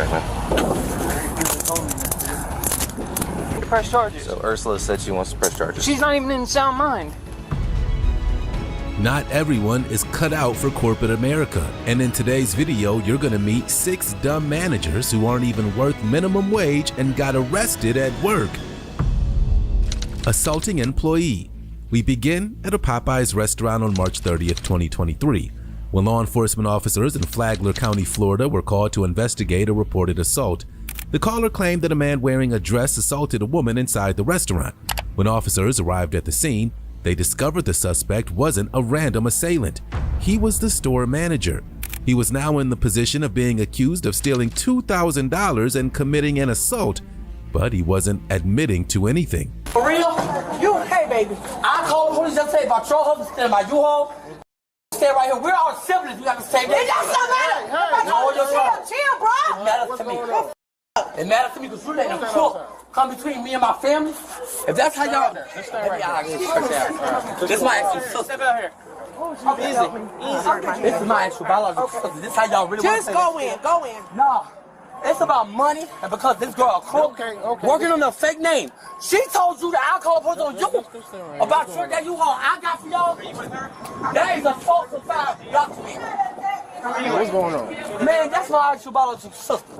Okay, man. Press charges. So Ursula said she wants to press charges. She's not even in sound mind. Not everyone is cut out for corporate America, and in today's video, you're gonna meet 6 dumb managers who aren't even worth minimum wage and got arrested at work. Assaulting employee. We begin at a Popeyes restaurant on March 30th, 2023, when law enforcement officers in Flagler County, Florida were called to investigate a reported assault. The caller claimed that a man wearing a dress assaulted a woman inside the restaurant. When officers arrived at the scene, they discovered the suspect wasn't a random assailant. He was the store manager. He was now in the position of being accused of stealing $2,000 and committing an assault, but he wasn't admitting to anything. For real? Hey baby, I called the police yesterday about your husband staying in my U-Haul. Stay right here. We're all siblings. We got the same name. It doesn't matter. Chill, bro. It matters to me. It matters to me because you let them crook come between me and my family. If that's how y'all... This is my actual sister. Step out here. Easy. This is my actual biological sister. This is how y'all really want to say Just go in. No. It's about money, and because this girl a crook, working on a fake name. She told you that I called police on you about your that U-Haul I got for y'all. That is a falsified document. What's going on? Man, that's my actual biological sister.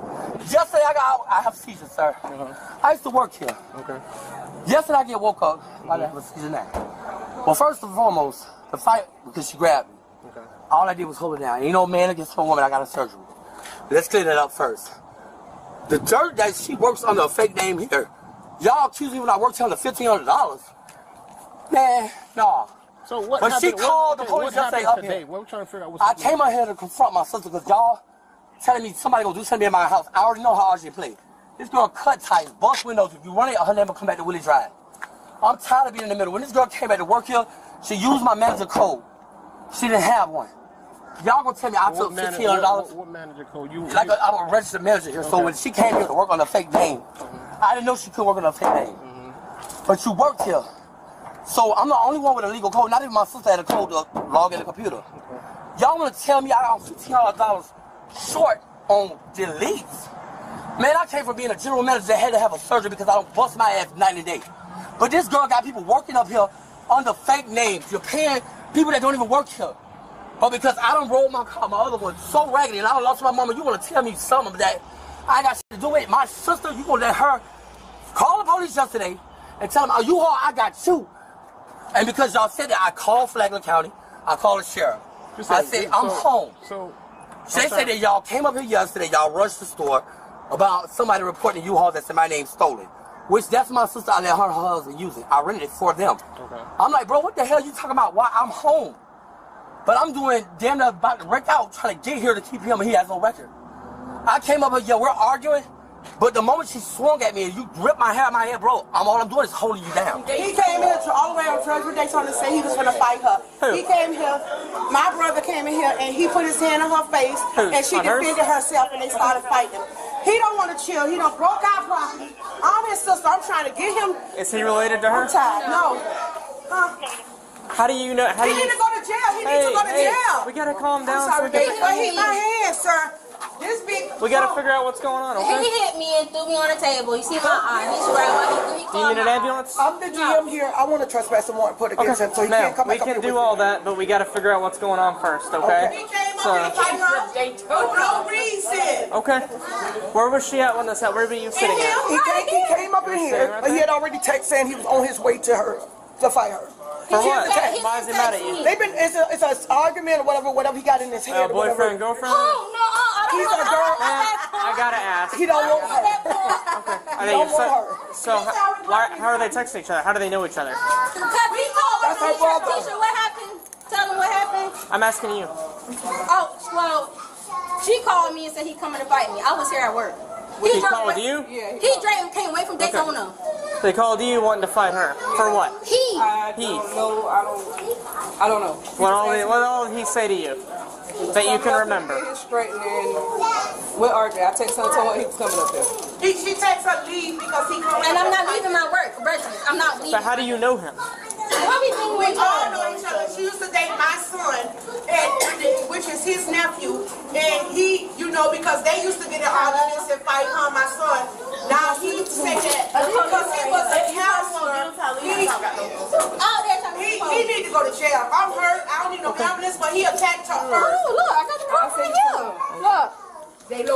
Yesterday I have seizures, sir. I used to work here. Okay. Yesterday I get woke up. I have a seizure now. Well, first and foremost, the fight because she grabbed me. Okay. All I did was hold her down. Ain't no man against a woman. I got a surgery. Let's clear that up first. The dirt that she works under a fake name here, y'all accuse me when I worked under $1,500. Man, no. So what but happened? She called the police yesterday up today? here. What we trying to figure out? I came out here to confront my sister because y'all telling me somebody gonna do something in my house. I already know how hard she play. This girl cut ties, bust windows. If you run it, her name will come back to Willie Drive. I'm tired of being in the middle. When this girl came back to work here, she used my manager code. She didn't have one. Y'all gonna tell me I took $1,500? What manager code? I'm a registered manager here, so when she came here to work on a fake name, I didn't know she could work on a fake name. But you worked here. So I'm the only one with a legal code. Not even my sister had a code to log in the computer. Y'all wanna tell me I got $1,500 short on deletes? Man, I came from being a general manager that had to have a surgery because I don't bust my ass 90 days. But this girl got people working up here under fake names. You're paying people that don't even work here. But because I done rolled my car, my other one, so raggedy, and I done lost my mama, you want to tell me something that I got shit to do with? My sister, you going to let her call the police yesterday and tell them, oh, U-Haul, I got you. And because y'all said that, I called Flagler County, I called the sheriff. I said, I'm home. They said that y'all came up here yesterday, y'all rushed the store about somebody reporting U-Haul that's in my name stolen. Which that's my sister, I let her and her husband use it. I rented it for them. Okay. I'm like, bro, what the hell you talking about? Why I'm home? But I'm doing damn near about to wreck out trying to get here to keep him and he has no record. I came up here, yo, we're arguing, but the moment she swung at me and you gripped my hair, bro, all I'm doing is holding you down. He came here all the way on Treasury Day trying to say he was going to fight her. Who? He came here, my brother came in here and he put his hand on her face and she defended herself and they started fighting. He don't want to chill. He done broke our property. I'm his sister. I'm trying to get him. Is he related to her? I'm tired. No. How do you know? He need to go to jail. He needs to go to jail. We gotta calm down. I'm sorry, baby. But hit my hand, sir. This big. We gotta figure out what's going on, okay? He hit me and threw me on the table. You see my eye? He's right. Do you need an ambulance? I'm the GM here. I want to trespass and warrant put against him, so he can't come back up here. We can do all that, but we gotta figure out what's going on first, okay? He came up here to fight her for no reason. Okay. Where was she at when this happened? Where were you sitting at? He came up in here, but he had already texted saying he was on his way to her to fight her. For what? Why is he mad at you? They've been. It's an argument or whatever he got in his head. Boyfriend, girlfriend? Oh, no, I don't He's want a girl. I gotta ask. He don't want her. Okay. He don't want her. So how are they texting each other? How do they know each other? Because he told That's her brother. teacher what happened. Tell him what happened. I'm asking you. Oh, well, she called me and said he coming to fight me. I was here at work. He called you? Yeah. He came away from Daytona. They called you wanting to fight her. For what? I don't know. What all did he say to you that you can remember? We're arguing. I texted her and told her he was coming up here. She texted her leave because he coming. And I'm not leaving my work, Reggie. I'm not leaving. But how do you know him? We all know each other. She used to date my son, which is his nephew, and he, because they used to get in arguments. If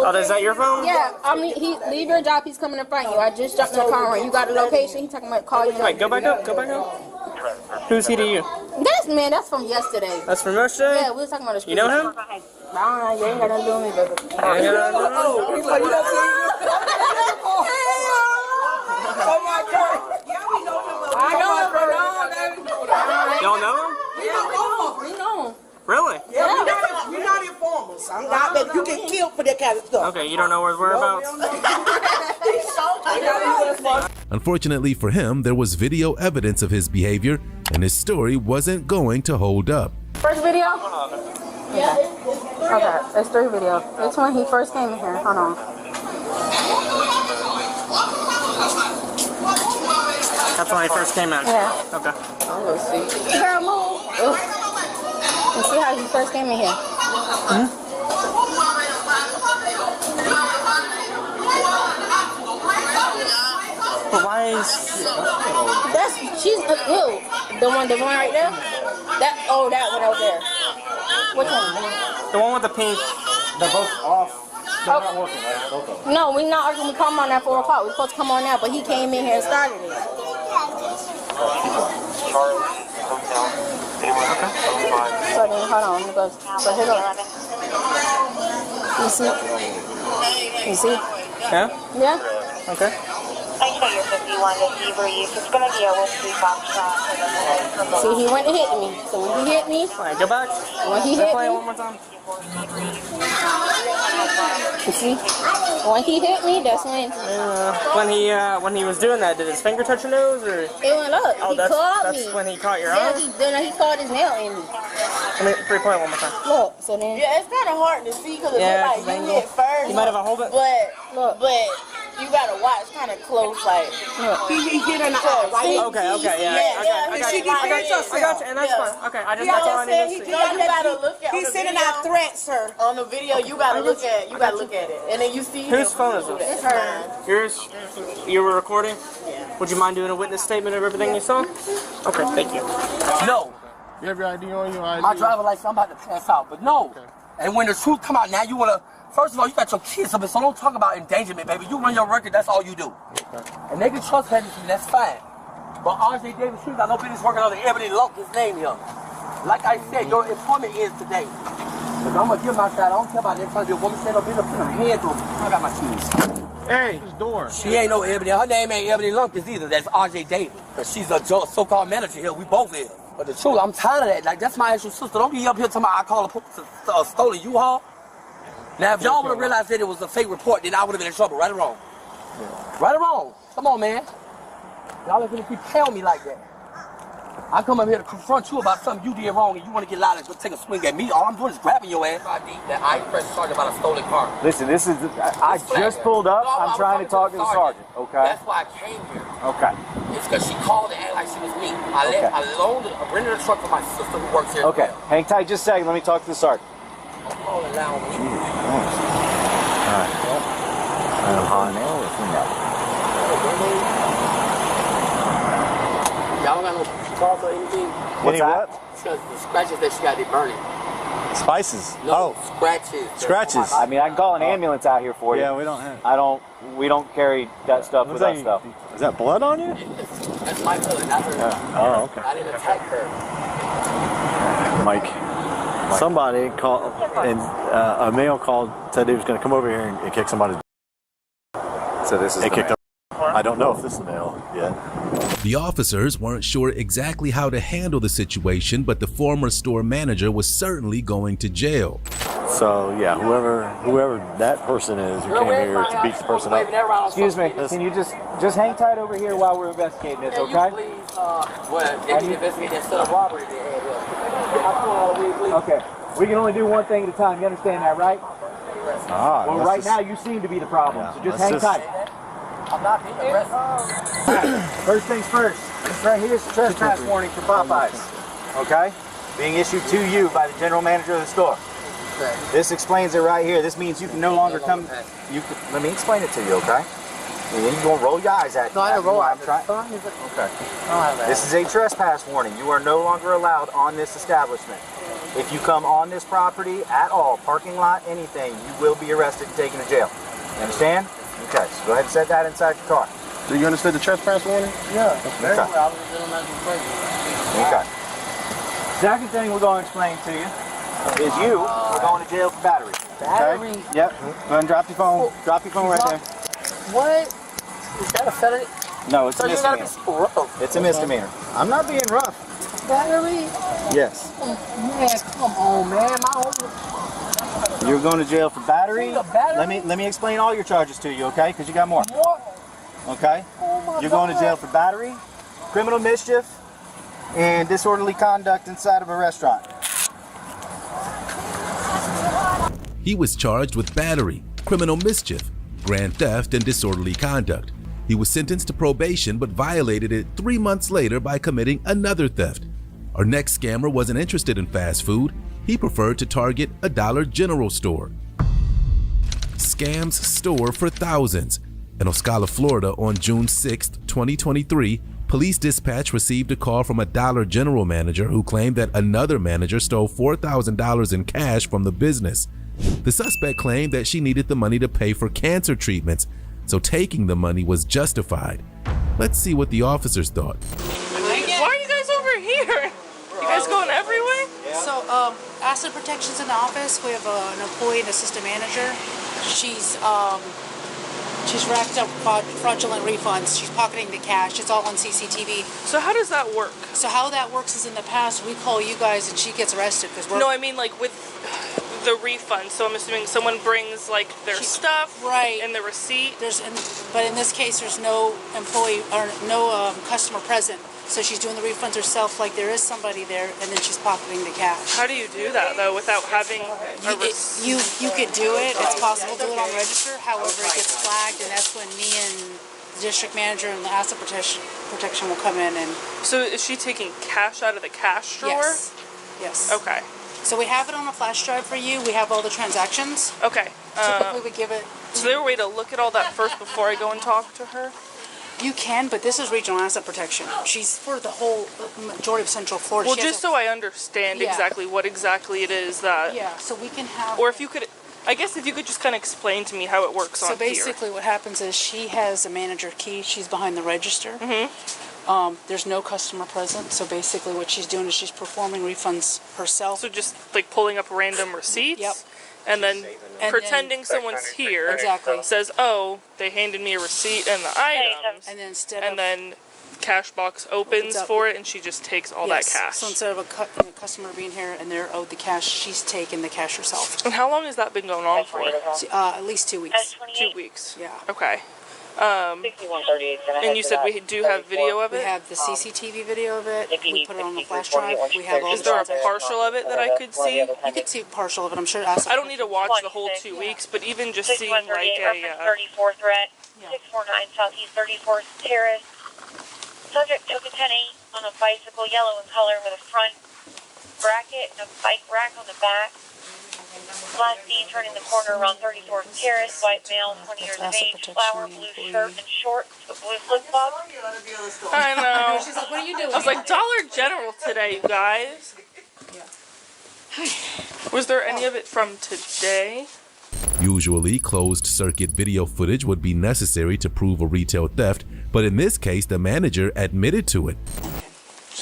Oh, is that your phone? Yeah, I mean, leave your job. He's coming to fight you. I just jumped in the car. You got a location. He talking about call you. Wait, go back up. Go back up. Who's he to you? That's from yesterday. That's from yesterday? Yeah, we were talking about the street. You know him? Nah, you ain't got nothing to do with me, baby. Oh my God. Yeah, we know him. I know him, but no, baby. Y'all know him? We know him. Really? Yeah, we're not informers. I'm not that you get killed for that kind of stuff. Okay, you don't know where his whereabouts? Unfortunately for him, there was video evidence of his behavior, and his story wasn't going to hold up. First video? Yeah. Okay, there's 3 videos. It's when he first came in here. Hold on. That's when he first came in? Yeah. Okay. Let's see. Girl, move. You see how he first came in here? But why is... She's who? The one right there? That one over there. Which one? The one with the pink. They're both off. They're not working, right? Both of them. No, we're not arguing. We come on at 4 o'clock. We're supposed to come on now, but he came in here and started it. So then, hold on. It goes. So here goes. You see? You see? Yeah? Yeah? Okay. I show you 51 to debrief. It's going to be a whiskey foxtrot. See, he went to hit me. So when he hit me, Alright, go back. when he hit Play it me, one more time. you see? When he hit me, that's when When he was doing that, did his finger touch your nose, or? it went up. Oh, He caught that's me. when he caught your Yeah, eye? he caught his nail in me. Let me replay it one more time. Look, so then, Yeah, it's kind of hard to see because it Yeah, look like it's you angle. hit first. You might have a hold it. look. But you gotta watch kind of close, like he hit in the eye, right? Okay, yeah. I got you, and that's fine. Okay, that's all I need to see. You gotta look at. He's sending out threats, sir. On the video, you gotta look at. You gotta look at it, and then you see. Whose phone is this? It's her. Yours? You were recording? Yeah. Would you mind doing a witness statement of everything you saw? Okay, thank you. No. You have your ID on you? My driver license, I'm about to pass out, but no. Okay. And when the truth come out, now you wanna, first of all, you got your kids up, so don't talk about endangerment, baby. You run your record, that's all you do. Okay. And they can trust me, that's fine. But R.J. Davis, she got no business working on the Ebony Lump, his name here. Like I said, your employment ends today. Because I'm gonna give my side, I don't care about that, trying to be a woman, stand up, put her hand through. I got my keys. Hey, this door. She ain't no Ebony, her name ain't Ebony Lumpkins either, that's R.J. Davis. Because she's a so-called manager here, we both is. But the truth, I'm tired of that. Like, that's my actual sister. Don't be up here talking about I call a stolen U-Haul. Now, if y'all would have realized that it was a fake report, then I would have been in trouble, right or wrong? Yeah. Right or wrong? Come on, man. Y'all are gonna keep telling me like that. I come up here to confront you about something you did wrong and you want to get loud and take a swing at me. All I'm doing is grabbing your ass. That I press charge about a stolen car. Listen, this is, I just pulled up. I'm trying to talk to the sergeant, okay? That's why I came here. Okay. It's because she called and acted like she was me. I rented a truck for my sister who works here. Okay, hang tight just a second. Let me talk to the sergeant. Don't call it loud. Alright. I'm hot now. Y'all got no calls or anything? What's that? Because the scratches that she got, they burning. Spices. No, scratches. Scratches. I mean, I can call an ambulance out here for you. Yeah, we don't have. We don't carry that stuff with us, stuff. Is that blood on you? That's my blood, not her. Oh, okay. I didn't attack her. Mike. Somebody called, and a male called, said he was going to come over here and kick somebody. So this is They the kicked man. up. I don't know if this is the male yet. The officers weren't sure exactly how to handle the situation, but the former store manager was certainly going to jail. So yeah, whoever that person is who came here to beat the person up. Excuse me, can you just hang tight over here while we're investigating this, okay? Please, they can investigate that set of robbery they had here. Okay, we can only do one thing at a time, you understand that, right? Well, right now you seem to be the problem, so just hang tight. I'm not being arrested. First things first, this right here is a trespass warning for Popeyes, okay? Being issued to you by the general manager of the store. Okay. This explains it right here. This means you can no longer come. Let me explain it to you, okay? And then you're gonna roll your eyes at me. No, I didn't roll I'm eyes. trying. Okay. This is a trespass warning. You are no longer allowed on this establishment. If you come on this property at all, parking lot, anything, you will be arrested and taken to jail. You understand? Okay, so go ahead and set that inside your car. Do you understand the trespass warning? Yeah. Okay. Okay. Second thing we're going to explain to you is we're going to jail for battery. Battery? Okay? Yep. Go ahead and drop your phone. Drop your phone right there. What? Is that a felony? No, it's a So you gotta misdemeanor. be rough. It's a misdemeanor. I'm not being rough. Battery? Yes. Man, come on, man. My whole... You're going to jail for battery. Battery? Let me explain all your charges to you, okay? Because you got more. What? Okay? Oh You're going to jail for battery, criminal mischief, and disorderly conduct inside of a restaurant. He was charged with battery, criminal mischief, grand theft, and disorderly conduct. He was sentenced to probation but violated it 3 months later by committing another theft. Our next scammer wasn't interested in fast food. He preferred to target a Dollar General store. Scams store for thousands. In Ocala, Florida, on June 6, 2023, police dispatch received a call from a Dollar General manager who claimed that another manager stole $4,000 in cash from the business. The suspect claimed that she needed the money to pay for cancer treatments, so taking the money was justified. Let's see what the officers thought. Why are you guys over here? You guys going everywhere? So, asset protection's in the office. We have an employee and assistant manager. She's racked up fraudulent refunds. She's pocketing the cash. It's all on CCTV. So how does that work? So how that works is in the past, we call you guys and she gets arrested because we're... No, I mean like with the refund. So I'm assuming someone brings like their stuff, right, and the receipt. But in this case, there's no employee or no customer present. So she's doing the refunds herself, like there is somebody there, and then she's pocketing the cash. How do you do that though, without having a you could do it. It's possible to do it on register. However, it gets flagged, and that's when me and the district manager and the asset protection will come in and. So is she taking cash out of the cash drawer? Yes. Yes. Okay. So we have it on a flash drive for you. We have all the transactions. Okay. Typically, we give it. Is there a way to look at all that first before I go and talk to her? You can, but this is regional asset protection. She's for the whole majority of Central Florida. Well, just so I understand exactly what exactly it is that... Yeah, so we can have... Or if you could... I guess if you could just kind of explain to me how it works on here. So basically what happens is she has a manager key. She's behind the register. Mm-hmm. There's no customer present. So basically what she's doing is she's performing refunds herself. So just like pulling up random receipts? Yep. And then pretending someone's here. Exactly. Says, oh, they handed me a receipt and the items. And then then Cashbox opens for it and she just takes all that cash. So instead of a customer being here and they're owed the cash, she's taking the cash herself. And how long has that been going on for? At least 2 weeks. 2 weeks. Yeah. Okay. And you said we do have video of it? We have the CCTV video of it. We put it on the flash drive. We have all. Is there a partial of it that I could see? You could see partial of it. I'm sure. I don't need to watch the whole 2 weeks, but even just seeing like a 34 threat, 649 Southeast 34th Terrace. Subject took a 10-8 on a bicycle, yellow in color, with a front bracket and a bike rack on the back. Last seen turning the corner around 34th Terrace, white male, 20 years of age, flower, blue shirt and shorts, a blue flip-flop. I know. She's like, what are you doing? I was like, Dollar General today, you guys. Was there any of it from today? Usually, closed-circuit video footage would be necessary to prove a retail theft, but in this case, the manager admitted to it.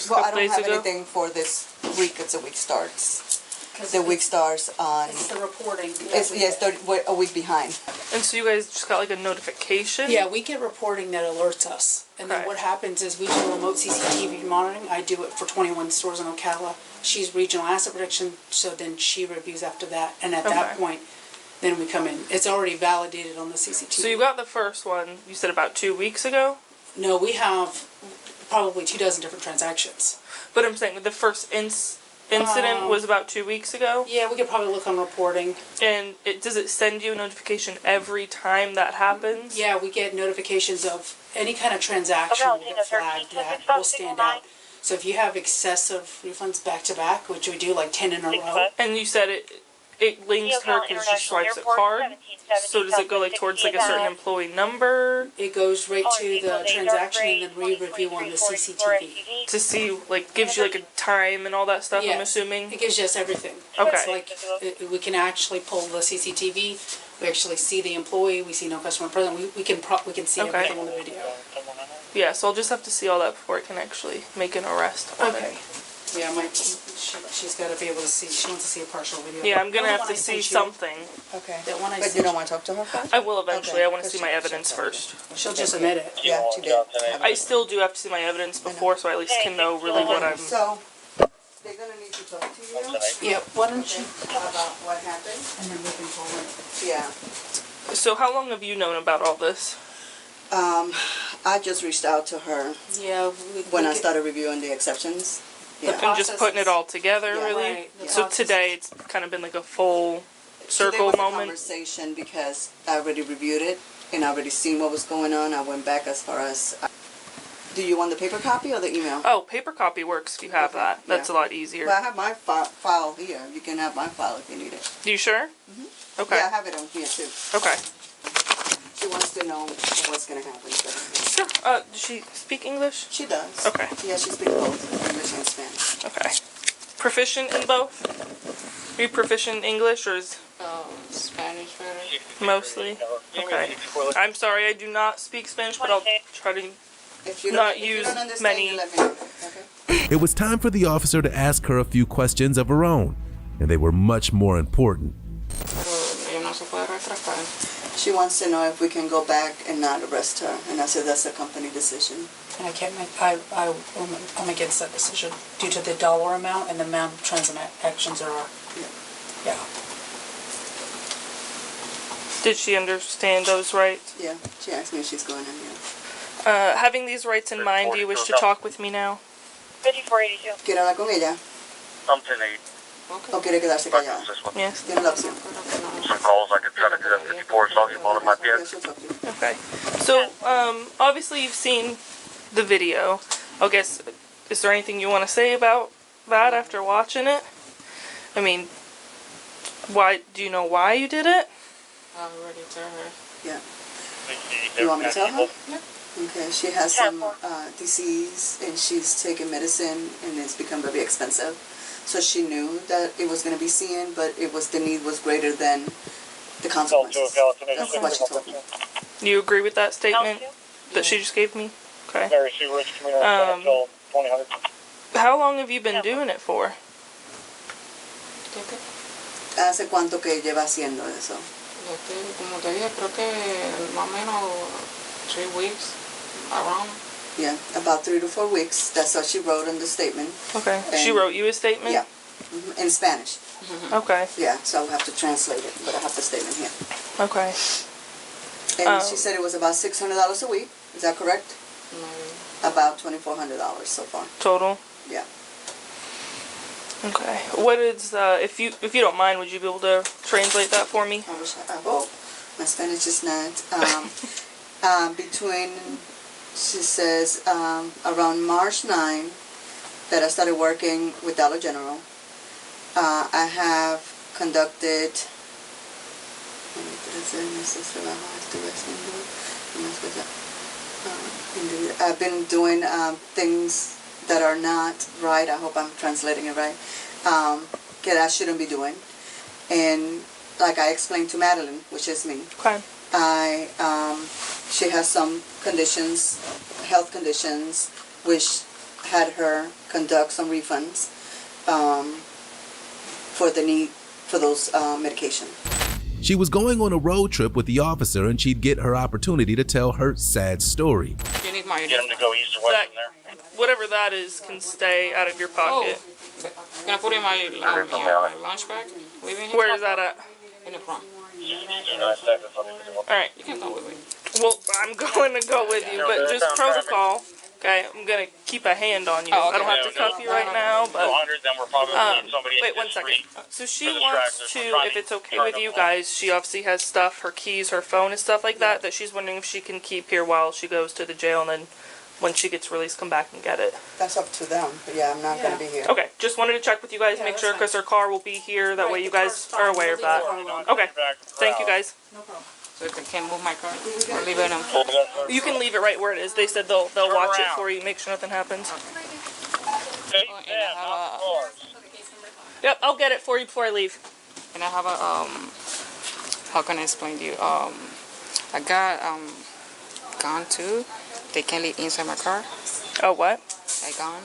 Well, I don't have anything for this week. It's a week starts. The week starts on... It's the reporting. We're a week behind. And so you guys just got like a notification? Yeah, we get reporting that alerts us. And then what happens is we do remote CCTV monitoring. I do it for 21 stores in Ocala. She's regional asset protection, so then she reviews after that. And at that point, then we come in. It's already validated on the CCTV. So you got the first one, you said about 2 weeks ago? No, we have probably 24 different transactions. But I'm saying the first incident was about 2 weeks ago? Yeah, we could probably look on reporting. And does it send you a notification every time that happens? Yeah, we get notifications of any kind of transaction will get flagged that will stand out. So if you have excessive refunds back to back, which we do like 10 in a row. And you said it links to her because she swipes a card. So does it go like towards like a certain employee number? It goes right to the transaction and then re-review on the CCTV. To see, like, gives you like a time and all that stuff, I'm assuming? It gives us everything. Okay. It's like, we can actually pull the CCTV, we actually see the employee, we see no customer present, we can see everything on the video. Yeah, so I'll just have to see all that before I can actually make an arrest. Okay. Yeah, she's got to be able to see. She wants to see a partial video. Yeah, I'm gonna have to see something. Okay. That one But you don't want to talk to her first? I will eventually. I want to see my evidence first. She'll just admit it. Yeah, she did. I still do have to see my evidence before, so I at least can know really what I'm. So, they're going to need to talk to you. Yeah, why don't you? About what happened. And then we can pull it. Yeah. So how long have you known about all this? I just reached out to her. Yeah. When I started reviewing the exceptions. Yeah. And just putting it all together, really? Right. So today it's kind of been like a full circle Today was moment? a conversation because I already reviewed it and I already seen what was going on. I went back as far as... Do you want the paper copy or the email? Oh, paper copy works if you have that. That's a lot easier. Well, I have my file here. You can have my file if you need it. You sure? Mm-hmm. Okay. Yeah, I have it on here too. Okay. She wants to know what's going to happen. Sure. Does she speak English? She does. Okay. Yeah, she speaks both English and Spanish. Okay. Proficient in both? Are you proficient in English or is... Spanish better. Mostly? Okay. I'm sorry, I do not speak Spanish, but I'll try to not use many... It was time for the officer to ask her a few questions of her own, and they were much more important. She wants to know if we can go back and not arrest her, and I said that's a company decision. And I can't make. I'm against that decision due to the dollar amount and the amount of transactions there are. Yeah. Did she understand those rights? Yeah, she asked me if she's going in here. Having these rights in mind, do you wish to talk with me now? 5482. ¿Quiere hablar con ella? ¿O quiere quedarse callada? Yes. Tiene la opción. Some calls I could try to do that 54 so you while in my bed. Okay. So, obviously you've seen the video. I guess, is there anything you want to say about that after watching it? I mean, do you know why you did it? I already told her. Yeah. You want me to tell her? Yeah. Okay, she has some disease and she's taking medicine and it's become very expensive. So she knew that it was going to be seen, but the need was greater than the consequences. That's what she told me. Do you agree with that statement that she just gave me? Okay. How long have you been doing it for? ¿Hace cuánto que lleva haciendo eso? Como te dije, creo que más o menos 3 weeks, around. Yeah, about 3 to 4 weeks. That's what she wrote in the statement. Okay. And she wrote you a statement? Yeah, in Spanish. Okay. Yeah, so I'll have to translate it, but I have the statement here. Okay. And she said it was about $600 a week. Is that correct? No. About $2,400 so far. Total? Yeah. Okay. What is, if you don't mind, would you be able to translate that for me? I wish I hope. My Spanish is not. She says, around March 9 that I started working with Dollar General. I have conducted, I've been doing things that are not right. I hope I'm translating it right. That I shouldn't be doing. And like I explained to Madeline, which is me. Okay. She has some conditions, health conditions, which had her conduct some refunds for the need for those medication. She was going on a road trip with the officer and she'd get her opportunity to tell her sad story. You need my Get them to go east or west from there. Whatever that is can stay out of your pocket. Can I put it in my lunch bag? Where is that at? In the front. Alright. You can go with me. Well, I'm going to go with you, but just protocol. Okay, I'm going to keep a hand on you. Oh, okay. I don't have to cuff you right now, but... wait, 1 second. So she wants to, if it's okay with you guys, she obviously has stuff, her keys, her phone and stuff like that she's wondering if she can keep here while she goes to the jail and then when she gets released, come back and get it. That's up to them. But yeah, I'm not going to be here. Okay, just wanted to check with you guys, make sure, because her car will be here. That way you guys are aware of that. Okay, thank you guys. No problem. So if I can't move my car, or leave it You can leave it right where it is. They said they'll watch it for you, make sure nothing happens. Yep, I'll get it for you before I leave. And I have a how can I explain to you? I got gun too. They can't leave inside my car. Oh, what? I gun.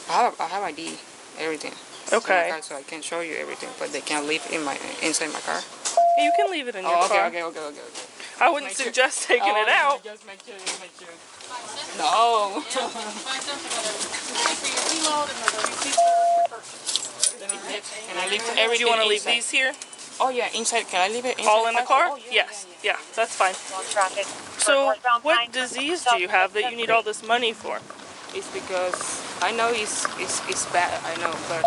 I have ID, everything. Okay. Car, so I can show you everything, but they can't leave inside my car. You can leave it in your car. Okay. I wouldn't suggest taking it out. Just make sure. No. Can I leave everything? Do you want to leave inside? these here? Oh yeah, inside. Can I leave it inside? All in the car? Oh, Yes. Yeah, that's fine. So, what disease do you have that you need all this money for? It's because I know it's bad. I know, but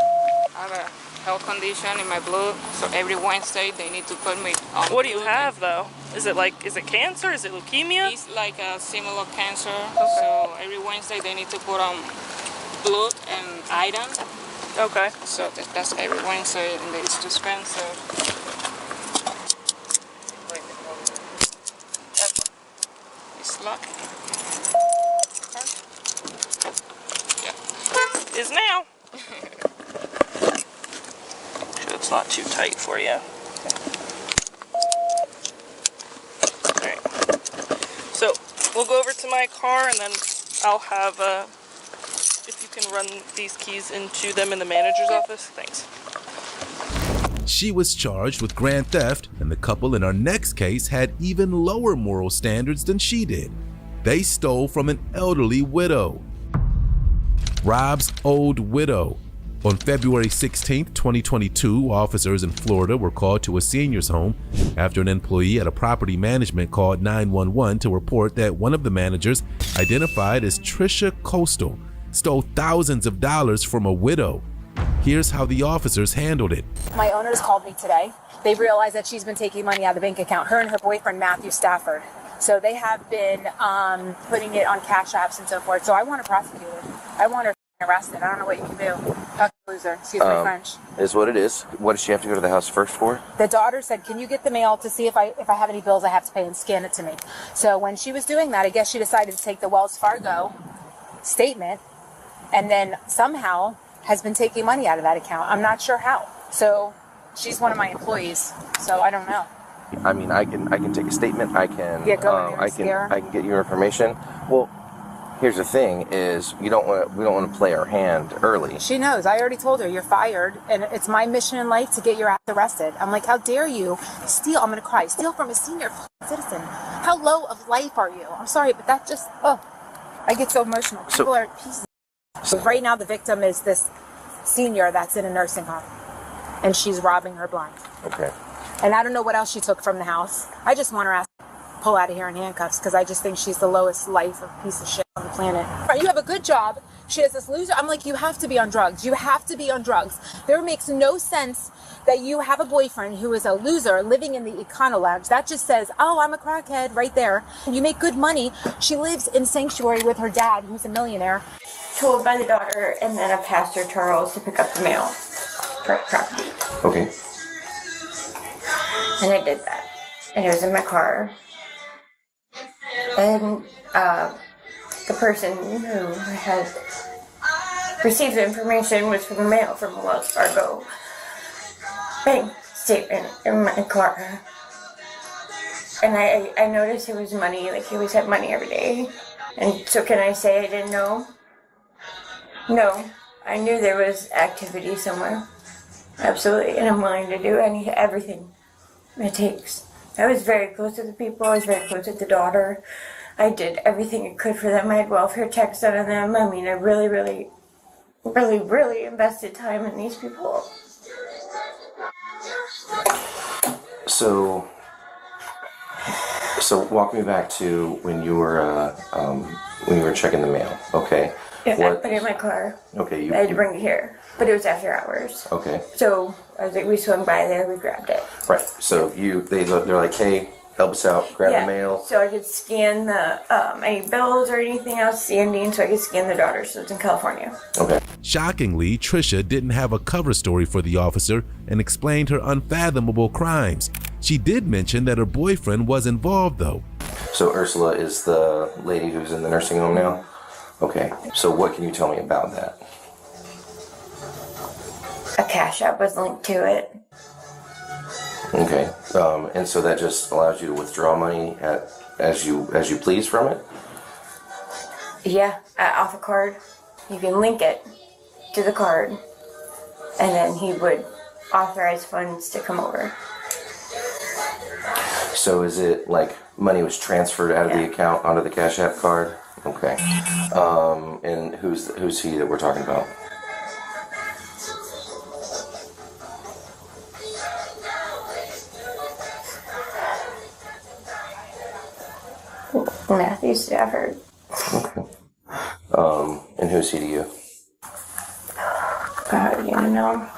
I have a health condition in my blood. So every Wednesday they need to put me on. What do you have though? Is it cancer? Is it leukemia? It's like a similar cancer. Okay. So every Wednesday they need to put on blood and iron. Okay. So that's every Wednesday, and it's expensive. It's locked. Yeah. Is now. Sure it's not too tight for you. Alright. So, we'll go over to my car and then I'll have if you can run these keys into them in the manager's office. Thanks. She was charged with grand theft, and the couple in our next case had even lower moral standards than she did. They stole from an elderly widow. Rob's old widow. On February 16, 2022, officers in Florida were called to a senior's home after an employee at a property management called 911 to report that one of the managers, identified as Trisha Coastal, stole thousands of dollars from a widow. Here's how the officers handled it. My owners called me today. They realized that she's been taking money out of the bank account, her and her boyfriend, Matthew Stafford. So they have been putting it on cash apps and so forth. So I want to prosecute her. I want her arrested. I don't know what you can do. Fuck loser. Excuse my French. Is what it is. What does she have to go to the house first for? The daughter said, can you get the mail to see if I have any bills I have to pay and scan it to me? So when she was doing that, I guess she decided to take the Wells Fargo statement and then somehow has been taking money out of that account. I'm not sure how. So she's one of my employees. So I don't know. I mean, I can take a statement. I can. Yeah, go in there, I can get your information. Well, here's the thing: is we don't want to play our hand early. She knows. I already told her you're fired, and it's my mission in life to get your ass arrested. I'm like, how dare you steal? I'm gonna cry. Steal from a senior citizen. How low of life are you? I'm sorry, but that just I get so emotional. People are pieces. So right now, the victim is this senior that's in a nursing home, and she's robbing her blind. Okay. And I don't know what else she took from the house. I just want her ass pull out of here in handcuffs because I just think she's the lowest life of piece of shit on the planet. You have a good job. She has this loser. I'm like, you have to be on drugs. You have to be on drugs. There makes no sense that you have a boyfriend who is a loser living in the Econo Lounge. That just says, oh, I'm a crackhead right there. You make good money. She lives in sanctuary with her dad, who's a millionaire. Told by the daughter and then a pastor, Charles, to pick up the mail for property. Okay. And I did that. And it was in my car. And the person who had received the information was from the mail from a Wells Fargo bank statement in my car. And I noticed it was money, like he always had money every day. And so can I say I didn't know? No. I knew there was activity somewhere. Absolutely. And I'm willing to do everything it takes. I was very close to the people. I was very close with the daughter. I did everything I could for them. I had welfare checks out of them. I mean, I really, really, really, really invested time in these people. So walk me back to when you were checking the mail. Okay. Yeah, I put it in my car. Okay. I had to bring it here, but it was after hours. Okay. So I was like, we swung by there, we grabbed it. Right. So they're like, hey, help us out, grab Yeah, the mail. so I could scan the any bills or anything outstanding, so I could scan the daughter. So it's in California. Okay. Shockingly, Trisha didn't have a cover story for the officer and explained her unfathomable crimes. She did mention that her boyfriend was involved, though. So Ursula is the lady who's in the nursing home now? Okay. So what can you tell me about that? A Cash App was linked to it. Okay. And so that just allows you to withdraw money as you please from it? Yeah, off a card. You can link it to the card, and then he would authorize funds to come over. So is it like money was transferred out of the account onto the Cash App card? Okay. And who's he that we're talking about? Matthew Stafford. Okay. And who's he to you? You know,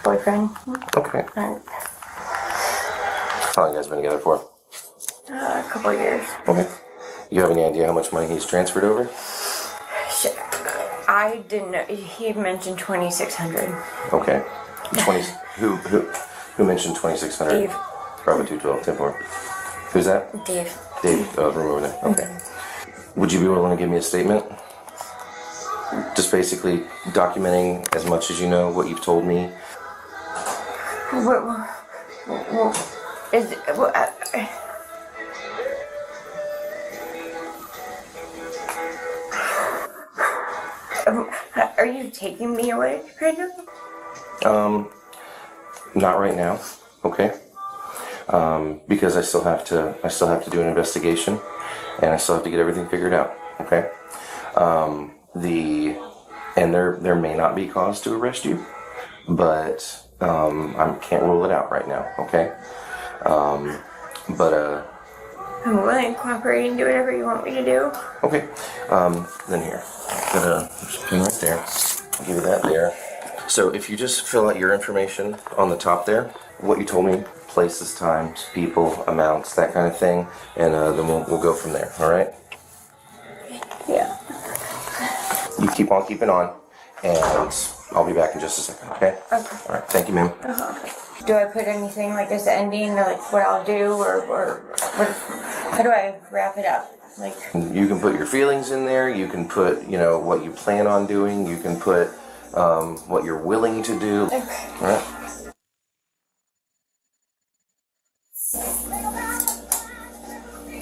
boyfriend. Okay. How long you guys been together for? A couple of years. Okay. You have any idea how much money he's transferred over? I didn't know. He mentioned 2,600. Okay. 20. Who mentioned 2,600? Dave. Bravo 212 10-4. Who's that? Dave. Dave. From over there. Okay. Would you be willing to give me a statement? Just basically documenting as much as you know what you've told me. Are you taking me away right now? Not right now. Okay. Because I still have to do an investigation, and I still have to get everything figured out. Okay. There may not be cause to arrest you, but I can't rule it out right now. Okay. I'm willing to cooperate and do whatever you want me to do. Okay. Then here, got a pin right there. I'll give you that there. So if you just fill out your information on the top there, what you told me, places, times, people, amounts, that kind of thing, and then we'll go from there. All right? Yeah. You keep on keeping on, and I'll be back in just a second. Okay? Okay. All right. Thank you, ma'am. Do I put anything like this ending, or like what I'll do, or what, how do I wrap it up? Like, you can put your feelings in there. You can put, what you plan on doing. You can put what you're willing to do. Okay. All right.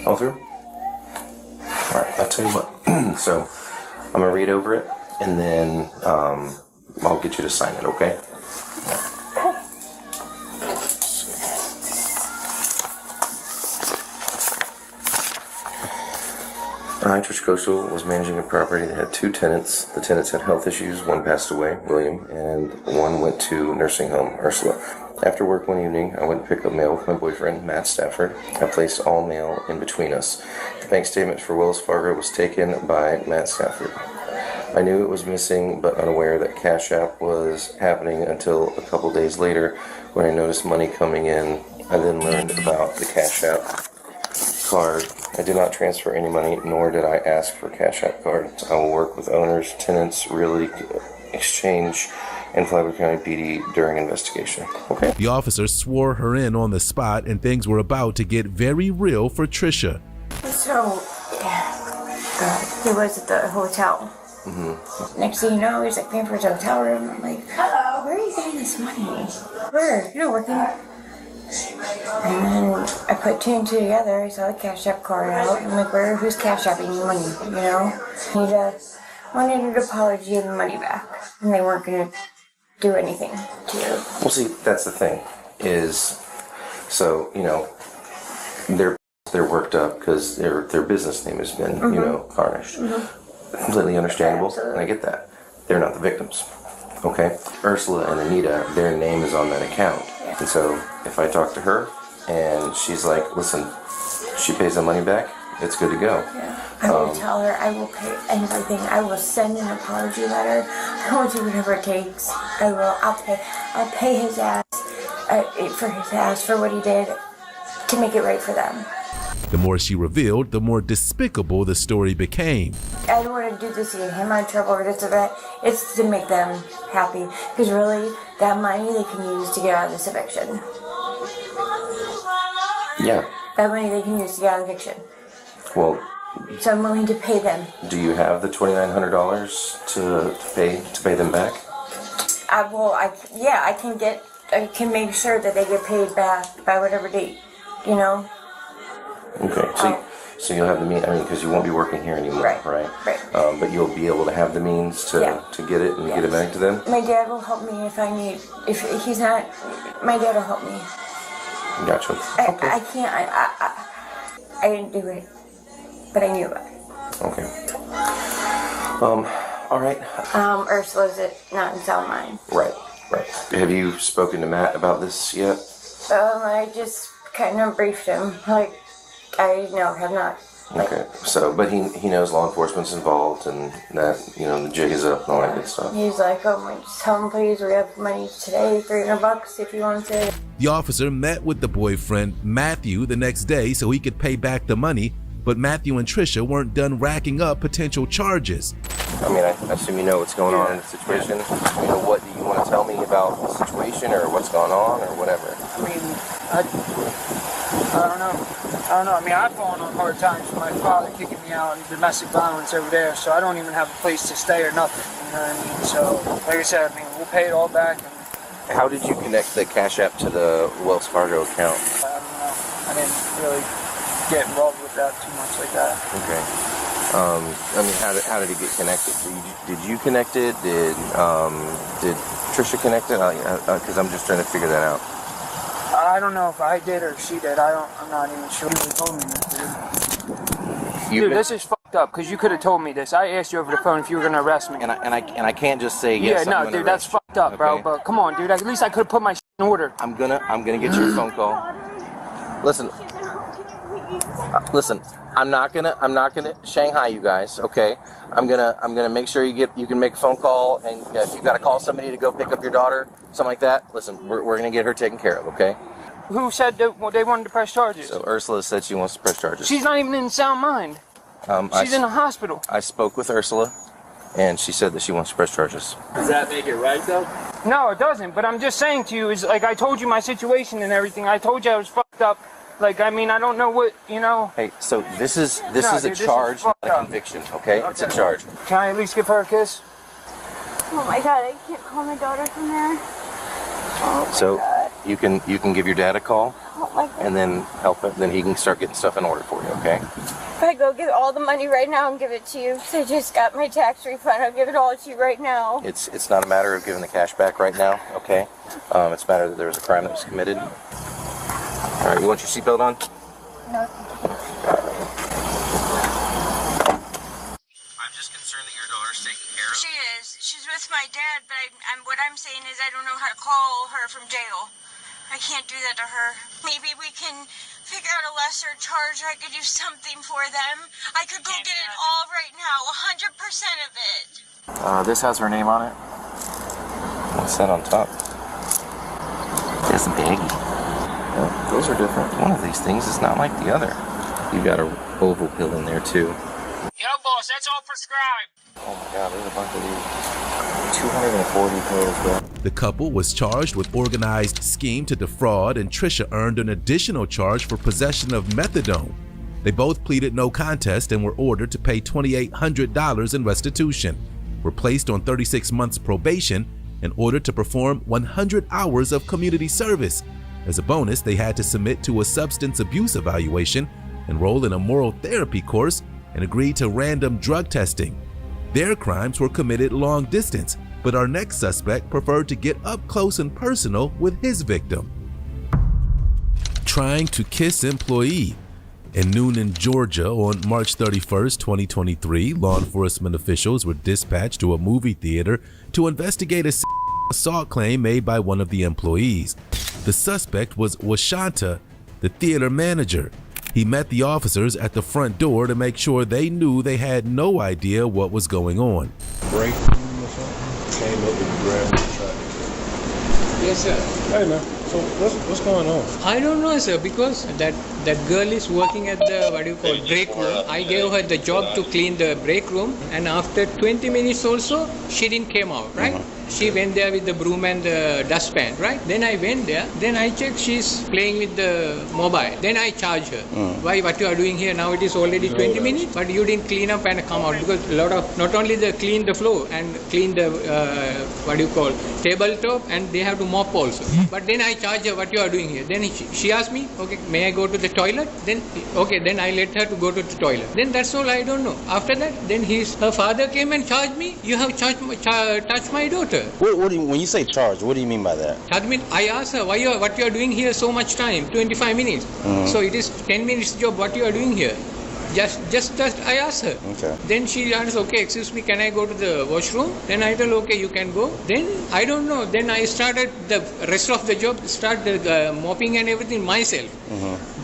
All through? All right. I'll tell you what. So I'm gonna read over it, and then I'll get you to sign it. Okay? Trish Coastal was managing a property that had 2 tenants. The tenants had health issues. One passed away, William, and one went to nursing home, Ursula. After work one evening, I went to pick up mail with my boyfriend, Matt Stafford. I placed all mail in between us. The bank statement for Wells Fargo was taken by Matt Stafford. I knew it was missing, but unaware that Cash App was happening until a couple days later when I noticed money coming in. I then learned about the Cash App card. I did not transfer any money, nor did I ask for Cash App cards. I will work with owners, tenants, Realty Exchange, and Flagler County PD during investigation. Okay. The officer swore her in on the spot, and things were about to get very real for Trisha. so he was at the hotel. Mm-hmm. Next thing you know, he's like paying for his hotel room. I'm like, where are you getting this money? Where? You're not working. And then I put 2 and 2 together. I saw the Cash App card out. I'm like, who's Cash Apping you money? He just wanted an apology and money back. And they weren't going to do anything to you. Well, see, that's the thing, is, so, they're worked up because their business name has been, tarnished. Mm-hmm. Completely understandable, and I get that. They're not the victims. Okay? Ursula and Anita, their name is on that account. Yeah. And so if I talk to her and she's like, listen, she pays the money back, it's good to go. Yeah. I will tell her I will pay everything. I will send an apology letter. I will do whatever it takes. I'll pay his ass for what he did. to make it right for them. The more she revealed, the more despicable the story became. I don't want to do this to get him out of trouble or this or that. It's to make them happy. Because really, that money they can use to get out of this eviction. Yeah. That money they can use to get out of eviction. Well, So I'm willing to pay them. do you have the $2,900 to pay them back? I can make sure that they get paid back by whatever date, you know? Okay, so you'll have the means, because you won't be working here anymore, right? Right. But you'll be able to have the means to get it and get it back to them? My dad will help me if I need, if he's not, my dad will help me. Gotcha. Okay. I can't, I didn't do it, but I knew about it. Okay. All right. Ursula's not in sound mind. Right. Have you spoken to Matt about this yet? I just kind of briefed him, have not. Okay, but he knows law enforcement's involved and that, the jig is up and all that good stuff. He's like, just tell him please, we have money today, $300 if you want to. The officer met with the boyfriend, Matthew, the next day so he could pay back the money, but Matthew and Trisha weren't done racking up potential charges. I assume you know what's going on in the situation. What do you want to tell me about the situation or what's going on or whatever? I don't know. I've fallen on hard times with my father kicking me out and domestic violence over there, so I don't even have a place to stay or nothing, you know what I mean? So, like I said, we'll pay it all back. How did you connect the Cash App to the Wells Fargo account? I don't know. I didn't really get involved with that too much like that. Okay. How did it get connected? Did you connect it? Did Trisha connect it? Because I'm just trying to figure that out. I don't know if I did or she did. I'm not even sure. You told me this, dude. This is fucked up because you could have told me this. I asked you over the phone if you were gonna arrest me. And I can't just say yes. Yeah, no, dude, that's fucked up, bro. But come on, dude. At least I could have put my shit in order. I'm gonna get you a phone call. Listen. I'm not gonna Shanghai you guys, okay? I'm gonna make sure you can make a phone call, and if you gotta call somebody to go pick up your daughter, something like that. Listen, we're gonna get her taken care of, okay? Who said that they wanted to press charges? So Ursula said she wants to press charges. She's not even in sound mind. She's in a hospital. I spoke with Ursula, and she said that she wants to press charges. Does that make it right, though? No, it doesn't. But I'm just saying to you, is like I told you my situation and everything. I told you I was fucked up. I don't know what, Hey, so this is a charge, not a conviction, okay? It's a charge. Can I at least give her a kiss? Oh my God, I can't call my daughter from there. So you can give your dad a call, Oh and then help him. Then he can start getting stuff in order for you, okay? If I go get all the money right now and give it to you, I just got my tax refund. I'll give it all to you right now. It's not a matter of giving the cash back right now, okay? It's a matter that there was a crime that was committed. All right, you want your seatbelt on? No. I'm just concerned that your daughter's taken care of. She is. She's with my dad, but what I'm saying is I don't know how to call her from jail. I can't do that to her. Maybe we can figure out a lesser charge. I could do something for them. I could go get it all right now, 100% of it. This has her name on it. What's that on top? It's a baggie. Those are different. One of these things is not like the other. You got a oval pill in there too. Yo, boss, that's all prescribed. Oh my God, there's a bunch of these. 240 pills, bro. The couple was charged with organized scheme to defraud, and Trisha earned an additional charge for possession of methadone. They both pleaded no contest and were ordered to pay $2,800 in restitution, were placed on 36 months probation, and ordered to perform 100 hours of community service. As a bonus, they had to submit to a substance abuse evaluation, enroll in a moral therapy course, and agree to random drug testing. Their crimes were committed long distance, but our next suspect preferred to get up close and personal with his victim. Trying to kiss employee. In Noonan, Georgia, on March 31st, 2023, law enforcement officials were dispatched to a movie theater to investigate a assault claim made by one of the employees. The suspect was Washanta, the theater manager. He met the officers at the front door to make sure they knew they had no idea what was going on. Break or something? Came up and grabbed the truck. Yes, sir. Hey, man. So what's going on? I don't know, sir, because that girl is working at the break room. I gave her the job to clean the break room, and after 20 minutes also, she didn't came out, right? She went there with the broom and the dustpan, right? Then I went there. Then I checked she's playing with the mobile. Then I charged her. Why? What you are doing here now? It is already 20 minutes, but you didn't clean up and come out, because a lot of not only the clean the floor and clean the tabletop, and they have to mop also. But then I charged her, what you are doing here? Then she asked me, okay, may I go to the toilet? Then okay, then I let her to go to the toilet. Then that's all. I don't know. After that, then her father came and charged me. You have touched my daughter. What do you, when you say charge, what do you mean by that? I mean, I asked her, what you are doing here so much time? 25 minutes. So it is 10 minutes job. What you are doing here? Just I asked her. Okay. Then she asked, okay, excuse me, can I go to the washroom? Then I told, okay, you can go. Then I don't know. Then I started the rest of the job, mopping and everything myself.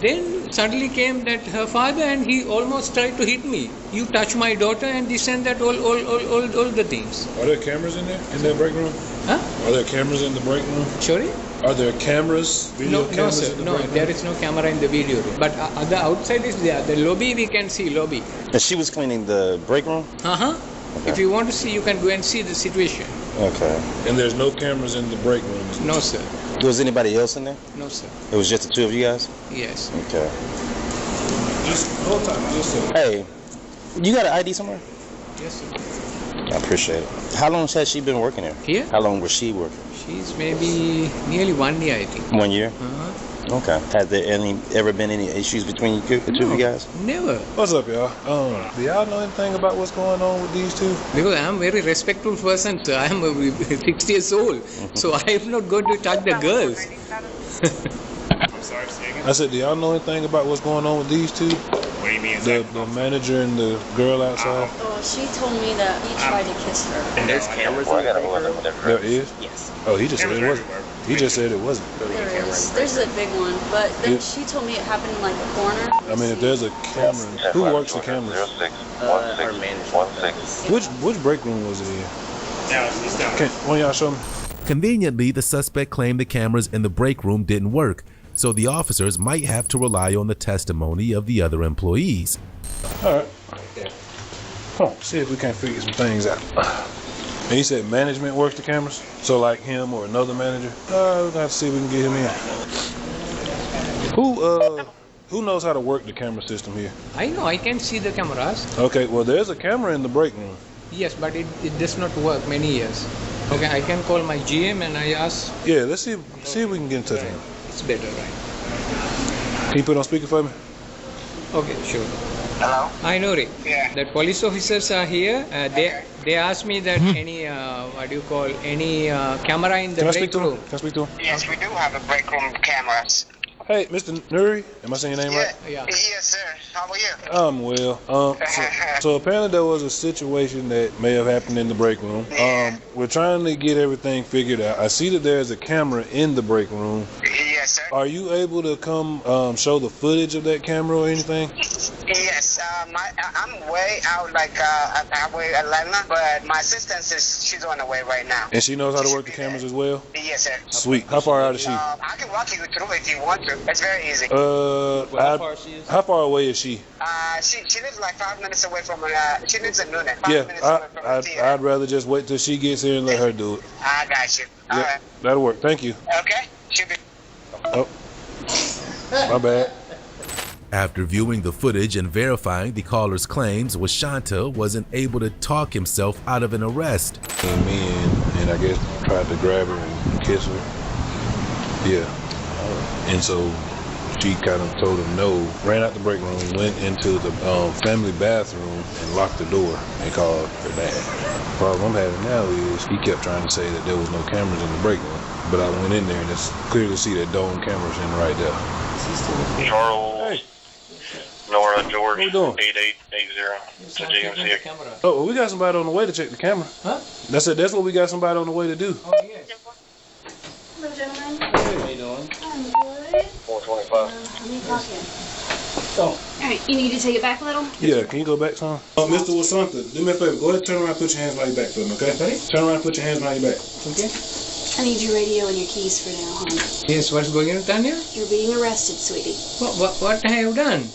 Then suddenly came that her father, and he almost tried to hit me. You touch my daughter and this and that, all the things. Are there cameras in there, in that break room? Huh? Are there cameras in the break room? Sorry? Are there cameras, video cameras? No, sir. In the No, break room? there is no camera in the video room. But the outside is there. The lobby, we can see lobby. And she was cleaning the break room? Okay. If you want to see, you can go and see the situation. Okay. And there's no cameras in the break room? No, sir. Was anybody else in there? No, sir. It was just the two of you guys? Yes. Okay. Just hold time. Hey, you got an ID somewhere? Yes, sir. I appreciate it. How long has she been working here? Here? How long was she working? She's maybe nearly 1 year, I think. 1 year? Okay. Has there ever been any issues between the two of you guys? Never. What's up, y'all? Do y'all know anything about what's going on with these two? Because I am a very respectful person, sir. I am 60 years old. So I am not going to touch the girls. I'm sorry, say again? I said, do y'all know anything about what's going on with these two? What do you mean? The manager and the girl outside? She told me that he tried to kiss her. And there's cameras in the There is? Yes. Oh, he just said it wasn't. He just said it wasn't. There's a big one, but then she told me it happened in like a corner. I mean, if there's a camera, who works the cameras? Our manager. Which break room was it in? Can one of y'all show me? Conveniently, the suspect claimed the cameras in the break room didn't work, so the officers might have to rely on the testimony of the other employees. All right. Come on, see if we can't figure some things out. And he said management works the cameras? So like him or another manager? We'll have to see if we can get him in. Who knows how to work the camera system here? I know, I can see the cameras. Okay, well there's a camera in the break room. Yes, but it does not work many years. Okay, I can call my GM and I ask. Yeah, let's see if we can get in touch with him. It's better, right? Can you put on speaker for me? Okay, sure. Hello? I know, Rick. Yeah. The police officers are here. They asked me that any any camera in the break room. Can I speak to him? Yes, we do have a break room cameras. Hey, Mr. Nuri, am I saying your name right? Yeah. Yes, sir. How are you? I'm well. So apparently there was a situation that may have happened in the break room. We're trying to get everything figured out. I see that there's a camera in the break room. Yes, sir. Are you able to come show the footage of that camera or anything? Yes, I'm way out, like halfway Atlanta, but my assistant says she's on the way right now. And she knows how to work the cameras as well? Yes, sir. Sweet. How far out is she? I can walk you through if you want to. It's very easy. How far away is she? She lives like 5 minutes away from she lives in Noonan. I'd rather just wait till she gets here and let her do it. I got you. All right. That'll work. Thank you. Okay. Should be. Oh, my bad. After viewing the footage and verifying the caller's claims, Washanta wasn't able to talk himself out of an arrest. Came in and I guess tried to grab her and kiss her. Yeah. And so she kind of told him no, ran out the break room, went into the family bathroom and locked the door and called her dad. The problem I'm having now is he kept trying to say that there was no cameras in the break room. But I went in there and it's clear to see that dome cameras in right there. Charles, Nora, George, What we doing? 8880 to GMC. Oh, well, we got somebody on the way to check the camera. Huh? That's what we got somebody on the way to do. Oh, yes. Hello, gentlemen. How you doing? I'm good. 425. Let me talk in. Alright, you need to take it back a little? Yeah, can you go back some? Mr. Wasanta, do me a favor. Go ahead and turn around and put your hands behind your back for me, okay? Sorry? Turn around and put your hands behind your back. Okay. I need your radio and your keys for now, hon. Yes, what's going on, Tanya? You're being arrested, sweetie. What I have done?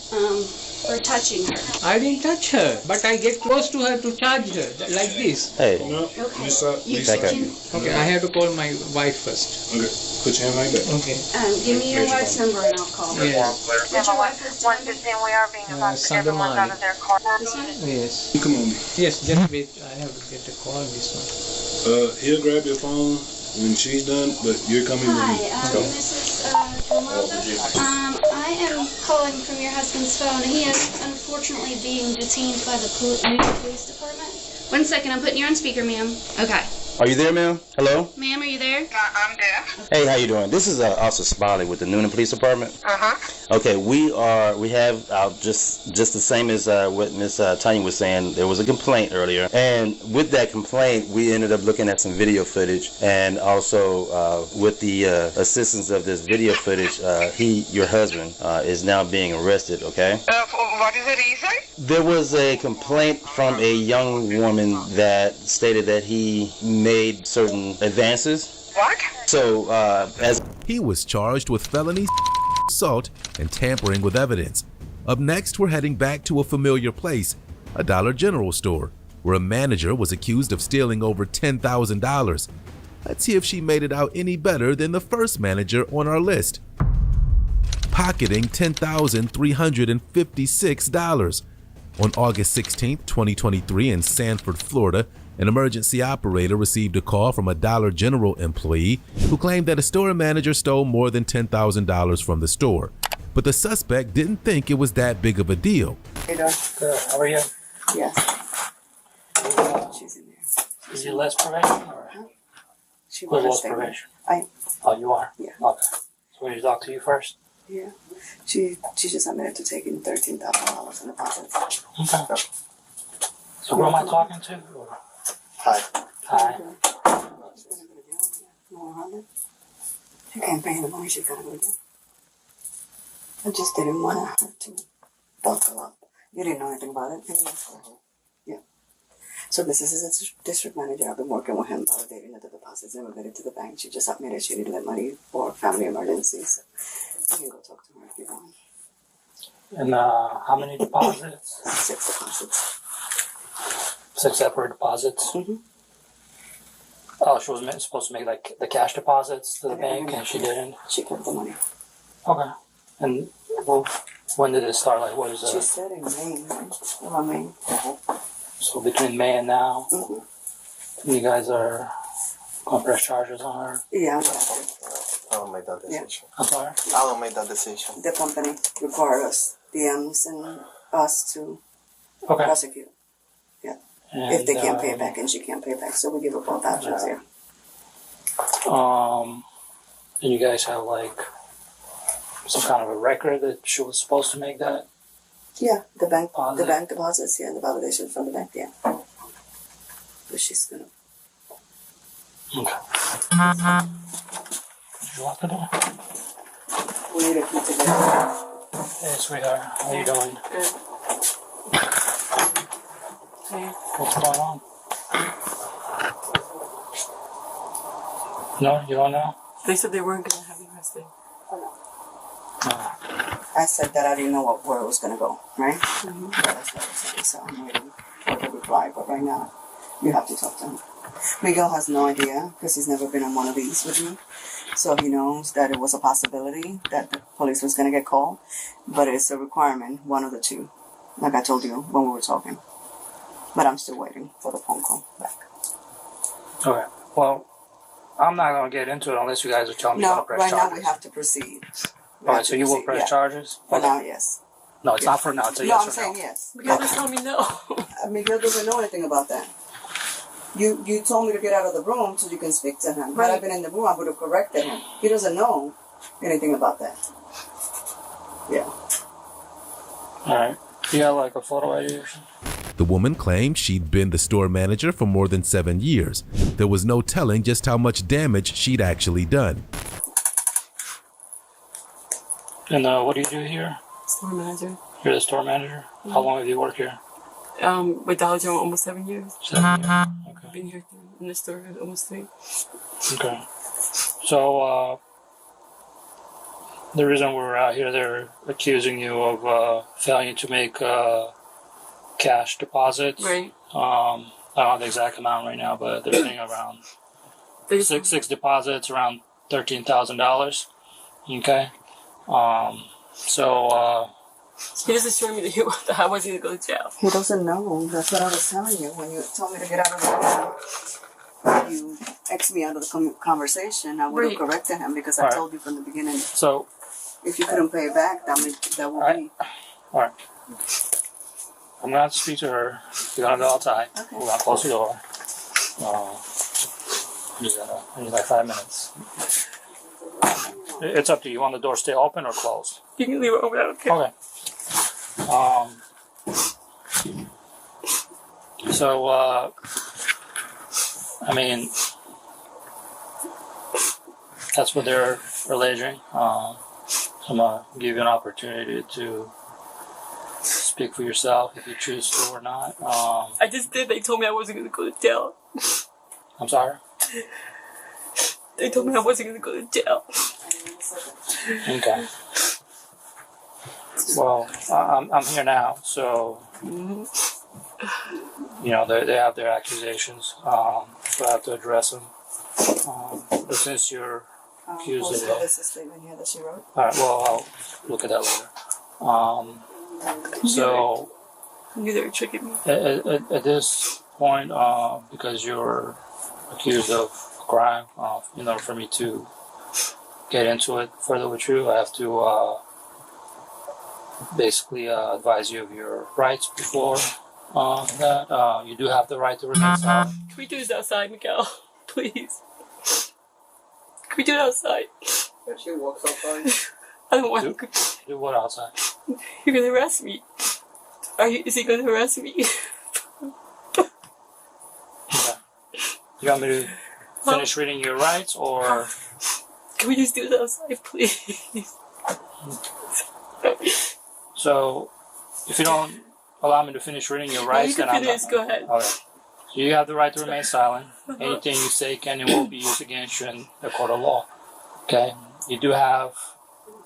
For touching her. I didn't touch her, but I get close to her to charge her, like this. Hey. Okay, I have to call my wife first. Okay, put your hand like that. Okay. Give me your wife's number and I'll call her. Yeah. What's your wife's number? We are being Everyone's out of their car. Yes. You come on. Yes, just wait. I have to get a call this one. He'll grab your phone when she's done, but you're coming with me. Mrs. Romano. I am calling from your husband's phone. He is unfortunately being detained by the Newton Police Department. 1 second, I'm putting you on speaker, ma'am. Okay. Are you there, ma'am? Hello? Ma'am, are you there? I'm there. Hey, how you doing? This is Officer Smiley with the Noonan Police Department. Okay, we have just the same as what Miss Tanya was saying. There was a complaint earlier, and with that complaint, we ended up looking at some video footage, and also with the assistance of this video footage, your husband, is now being arrested. Okay. What is it, easy? There was a complaint from a young woman that stated that he made certain advances. What? So, as he was charged with felony assault and tampering with evidence. Up next, we're heading back to a familiar place, a Dollar General store, where a manager was accused of stealing over $10,000. Let's see if she made it out any better than the first manager on our list, pocketing $10,356. On August 16, 2023, in Sanford, Florida, an emergency operator received a call from a Dollar General employee who claimed that a store manager stole more than $10,000 from the store. But the suspect didn't think it was that big of a deal. Hey, Doc. Good. How are you? Yes. She's in there. Is he less probation or? She was was less probation. Oh, you are? Yeah. Okay. So we need to talk to you first? Yeah. She just admitted to taking $13,000 in deposits. Okay. So who am I talking to? Or? Hi. Hi. She can't pay the money, she gotta go down. I just didn't want her to buckle up. You didn't know anything about it. Yeah. So this is his district manager. I've been working with him, validating that the deposits never made it to the bank. She just admitted she needed that money for family emergencies. So you can go talk to her if you want. And how many deposits? 6 deposits. 6 separate deposits? Mm-hmm. Oh, she was supposed to make like the cash deposits to the bank and she didn't? She kept the money. Okay. And well, when did it start? Like, what is it? She said in May, right? Around May. So between May and now, Mm-hmm. you guys are going to press charges on her? Yeah. I don't make that decision. I'm sorry? I don't make that decision. The company required us, DMs and us to prosecute. Yeah. And, if they can't pay it back and she can't pay it back. So we give her both options here. And you guys have like some kind of a record that she was supposed to make that? Yeah, the bank deposits, yeah, the validation from the bank, yeah. But she's gonna. Okay. Did you lock the door? We need to keep together. Hey, sweetheart, how you doing? Good. Hey. What's going on? No, you don't know? They said they weren't going to have you arrested. I said that I didn't know where it was going to go, right? Mm-hmm. That's what I said, so I'm waiting for the reply, but right now, you have to talk to him. Miguel has no idea, because he's never been on one of these with me, so he knows that it was a possibility that the police was going to get called, but it's a requirement, one of the two, like I told you when we were talking. But I'm still waiting for the phone call back. Okay, well, I'm not going to get into it unless you guys are telling me to press charges. No, right now we have to proceed. Alright, so you will press charges? For now, yes. No, it's not for now, it's a yes or no. I'm saying yes. Miguel just told me no. Miguel doesn't know anything about that. You told me to get out of the room so you can speak to him. Had I been in the room, I would have corrected him. He doesn't know anything about that. Yeah. Alright. You got like a photo ID or something? The woman claimed she'd been the store manager for more than 7 years. There was no telling just how much damage she'd actually done. And what do you do here? Store manager. You're the store manager? Mm-hmm. How long have you worked here? With Dollar General, almost 7 years. 7 years. Okay. I've been here in the store almost 3. Okay. So, the reason we're out here, they're accusing you of failing to make cash deposits. Right. I don't have the exact amount right now, but they're saying around six deposits, around $13,000. Okay. So. He was assuring me that I wasn't going to go to jail. He doesn't know. That's what I was telling you when you told me to get out of the room. You X me out of the conversation. I would have corrected him because I told you from the beginning. So. If you couldn't pay it back, that would be. All right. I'm gonna have to speak to her. We're gonna go outside. Okay. We're gonna close the door. I need like 5 minutes. It's up to you. You want the door stay open or closed? You can leave it open. I don't care. Okay. So, I mean, that's what they're alleging. I'm going to give you an opportunity to speak for yourself if you choose to or not. I just did. They told me I wasn't going to go to jail. I'm sorry? They told me I wasn't going to go to jail. Okay. Well, I'm here now, so, you know, they have their accusations, so I have to address them. But since you're accused of it. This statement here that she wrote. All right, well, I'll look at that later. So, I knew they were tricking me. At this point, because you're accused of crime, in order for me to get into it further with you, I have to basically advise you of your rights before that. You do have the right to remain silent. Can we do this outside, Miguel? Please. Can we do it outside? She walks outside. I don't want to. Do what outside? You're going to arrest me. Is he going to arrest me? Okay. You want me to finish reading your rights, or? Can we just do it outside, please? So, if you don't allow me to finish reading your rights, then I'm not. Go ahead. Okay. So you have the right to remain silent. Anything you say can and will be used against you in the court of law. Okay? You do have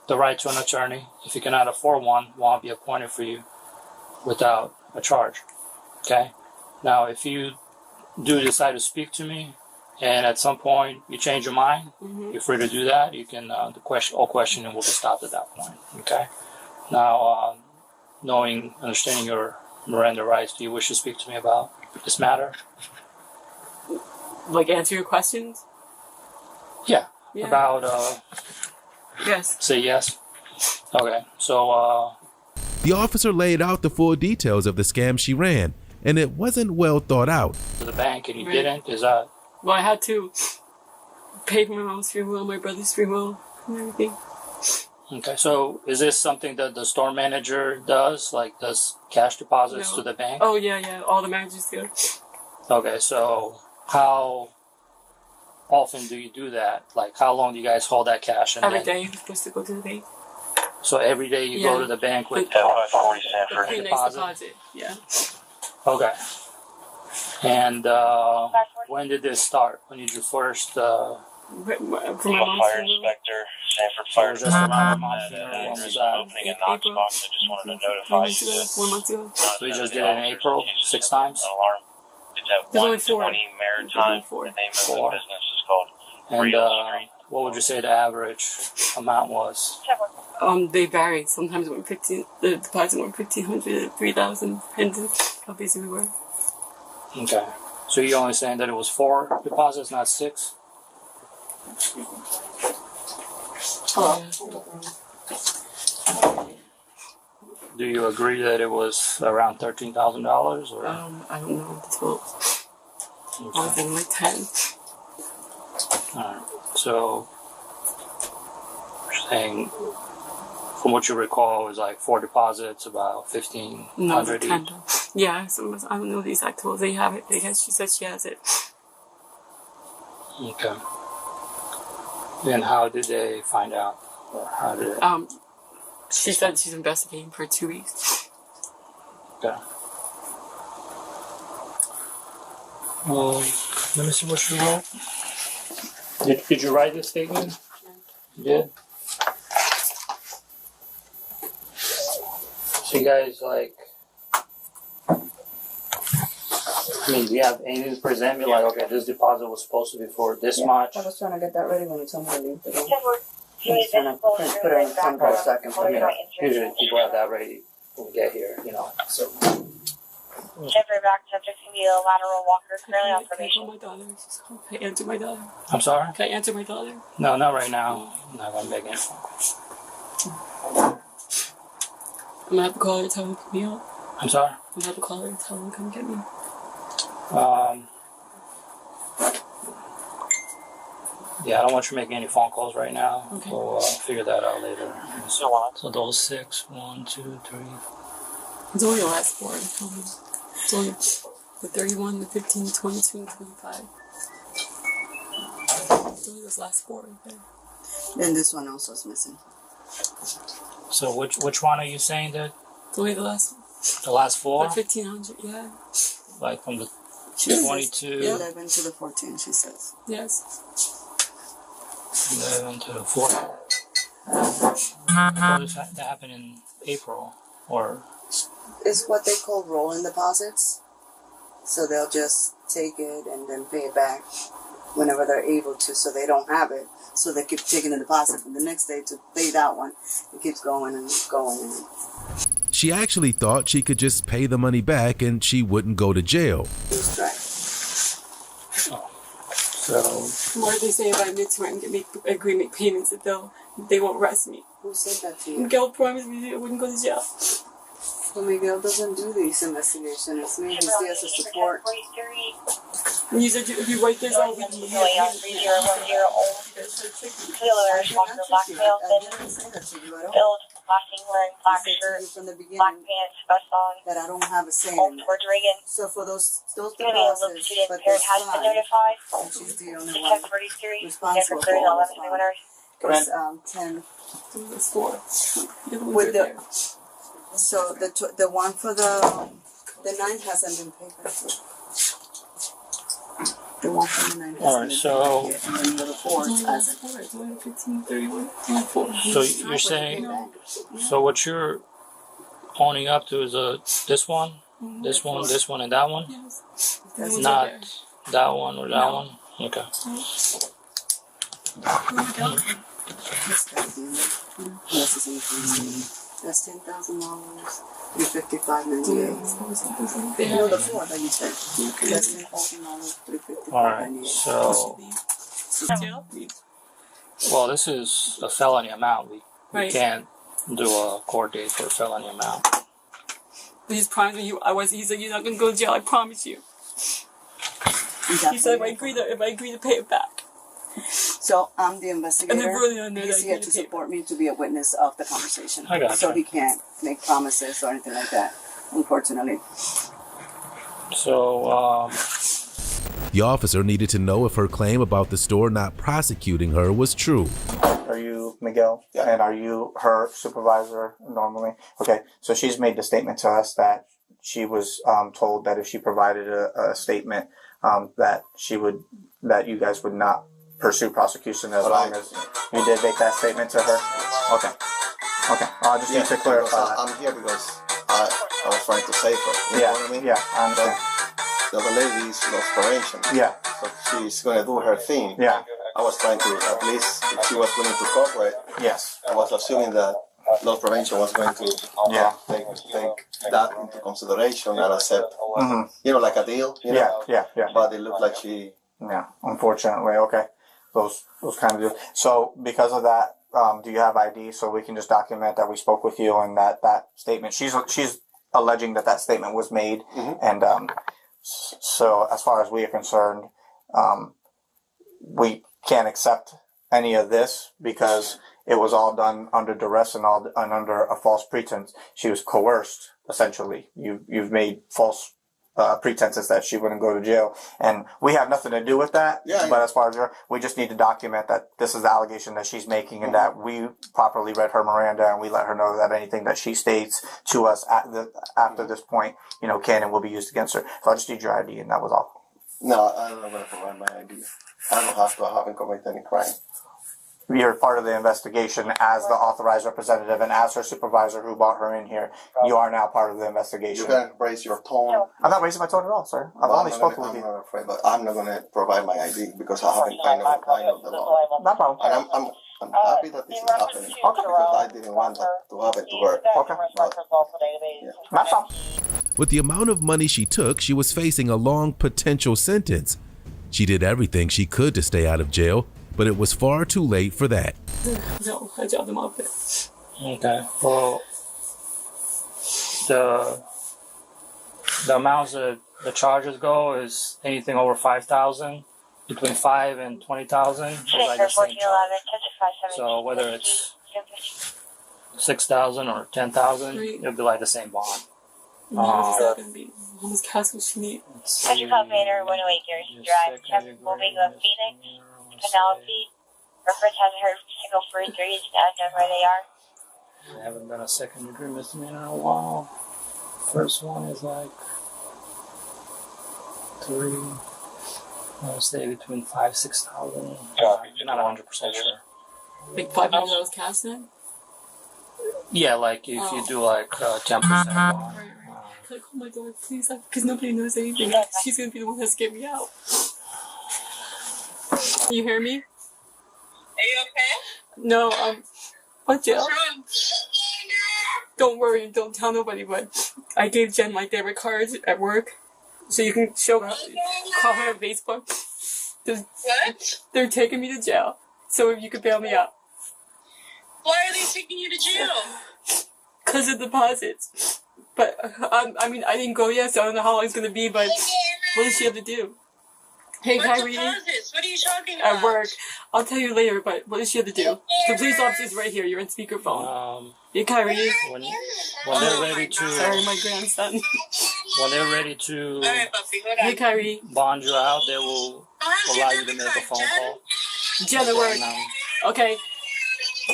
the right to an attorney. If you cannot afford one be appointed for you without a charge. Okay? Now, if you do decide to speak to me, and at some point you change your mind, you're free to do that. You can, all questioning will be stopped at that point. Okay? Now, understanding your Miranda rights, do you wish to speak to me about this matter? Like, answer your questions? Yeah. About, yes. Say yes? Okay. So, The officer laid out the full details of the scam she ran, and it wasn't well thought out. To the bank, and you didn't? Is that? Well, I had to pay for my mom's funeral, my brother's funeral, and everything. Okay, so is this something that the store manager does? Like, does cash deposits to the bank? Oh, yeah. All the managers do. Okay, so how often do you do that? Like, how long do you guys hold that cash? And Every day you're supposed to go to the bank. So every day you go to the bank with the deposit? Yeah. Okay. And when did this start? When did you first... For my mom's Fire inspector, Sanford Fire Department, opening a Knox box. I just wanted to notify you. 4 months ago. So you just did it in April, 6 times? Alarm. It's at 120 Maritime. The name of the business is called Real Street. What would you say the average amount was? They vary. Sometimes it went the deposit went $1,500, $3,000, depending how busy we were. Okay. So you're only saying that it was 4 deposits, not 6? Hello. Do you agree that it was around $13,000, or? I don't know the totals. I was thinking like 10. Alright. So you're saying, from what you recall, it was like 4 deposits, about $1,500 each. Yeah, I don't know the exact totals. They have it. She says she has it. Okay. Then how did they find out? Or how did it... She said she's investigating for 2 weeks. Okay. Well, let me see what she wrote. Did you write this statement? You did? So you guys, like, I mean, do you have anything to present me? Like, okay, this deposit was supposed to be for this much. I was trying to get that ready when you told me to leave the room. I was trying to put it on the front door so I can put it. Usually people have that ready when we get here, you know. So. Temporary back subject can be a lateral walker currently on probation. Can I answer my daughter? I'm sorry? Can I answer my daughter? No, not right now. I'm not going to make any phone calls. I'm gonna have to call her and tell her to pick me up. I'm sorry? I'm gonna have to call her and tell her to come get me. Yeah, I don't want you making any phone calls right now. Okay. We'll figure that out later. So those 6, 1, 2, 3. It's only the last 4. It's only the 31, the 15, 22, and 25. It's only those last 4 right there. Then this one also is missing. So which one are you saying that? It's only the last one. The last 4? The 1500, yeah. Like from the 22? 11 to the 14, she says. Yes. 11 to the 14. That happened in April, or? It's what they call rolling deposits. So they'll just take it and then pay it back whenever they're able to, so they don't have it. So they keep taking the deposit from the next day to pay that one. It keeps going and going. She actually thought she could just pay the money back and she wouldn't go to jail. So, What did they say if I admit to it and agree to make payments that they won't arrest me? Who said that to you? Miguel promised me I wouldn't go to jail. Well, Miguel doesn't do these investigations. It's me. He's there as a support. And you said if you write this out, we can hear flashing, wearing black shirt, from the beginning black pants, vest on. That I don't have a say in Towards Reagan. So for those deposits, but parent has been notified. She's the only one 1043, responsible for 11 for winners. It's 10. With the so the one for the 9 hasn't been paid back. The one for the 9 hasn't alright, been so. paid. And then the 4 hasn't. So you're saying, so what you're owning up to is this one, this one, this one, and that one? Not that one or that one? Okay. That's $10,000. $355.98. No, the 4 that you said. That's $10,000. Alright, so. Well, this is a felony amount. We can't do a court date for a felony amount. But he's promised me he said you're not gonna go to jail, I promise you. He said if I agree to pay it back. So I'm the investigator. And they're really on there. He's here to support me to be a witness of the conversation. I gotcha. So he can't make promises or anything like that, unfortunately. So, The officer needed to know if her claim about the store not prosecuting her was true. Are you Miguel? Yeah. And are you her supervisor normally? Okay, so she's made the statement to us that she was told that if she provided a statement that you guys would not pursue prosecution as long as you did make that statement to her? Okay. I just need to clarify that. I'm here because I was trying to save her. You know what I mean? Yeah, I understand. The other lady is lost probation. Yeah. So she's going to do her thing. Yeah. I was trying to, at least, if she was willing to cooperate. Yes. I was assuming that loss prevention was going to take that into consideration and accept, like a deal. You know? Yeah. But it looked like she... Yeah, unfortunately, okay. Those kind of deals. So because of that, do you have ID so we can just document that we spoke with you and that statement? She's alleging that statement was made, and so as far as we are concerned, we can't accept any of this because it was all done under duress and under a false pretense. She was coerced, essentially. You've made false pretenses that she wouldn't go to jail, and we have nothing to do with that. But as far as we just need to document that this is the allegation that she's making, and that we properly read her Miranda, and we let her know that anything that she states to us after this point, can and will be used against her. So I just need your ID, and that was all. No, I'm not going to provide my ID. I don't have to. I haven't committed any crime. You're part of the investigation as the authorized representative and as her supervisor who brought her in here. You are now part of the investigation. You can raise your tone. I'm not raising my tone at all, sir. I've only spoken with you. I'm not afraid, but I'm not going to provide my ID because I know the law. No problem. And I'm happy that this is happening because I didn't want that to happen to her. Okay. But, That's all. With the amount of money she took, she was facing a long potential sentence. She did everything she could to stay out of jail, but it was far too late for that. No, I dropped them off there. Okay. Well, the amounts that the charges go is anything over 5,000, between 5 and 20,000. Like the same charge. So whether it's 6,000 or 10,000, it'll be like the same bond. It's not gonna be. How much cash will she need? Special Coordinator 108 Garrison Drive, Temple, moving of Phoenix, Penelope. Reference hasn't heard from single 43, it's not known where they are. I haven't done a second degree misdemeanor in a while. First one is like 3. I would say between 5,000-6,000. I'm not 100% sure. Like $500 cash then? Yeah, like if you do like 10% bond. Like, oh my god, please, because nobody knows anything. She's gonna be the one that's get me out. You hear me? Are you okay? No, what jail? Don't worry, don't tell nobody, but I gave Jen my debit card at work, so you can show her, call her on Facebook. What? They're taking me to jail, so if you could bail me out. Why are they taking you to jail? Because of deposits. But, I mean, I didn't go yet, so I don't know how long it's going to be, but what does she have to do? Hey, Kyrie. Deposits? What are you talking about? At work. I'll tell you later, but what does she have to do? The police officer's right here. You're on speakerphone. Yeah, Kyrie. When they're ready to... Sorry, my grandson. When they're ready to... Hey, Kyrie. Bond you out, they will allow you to make a phone call. Jen at work. Okay.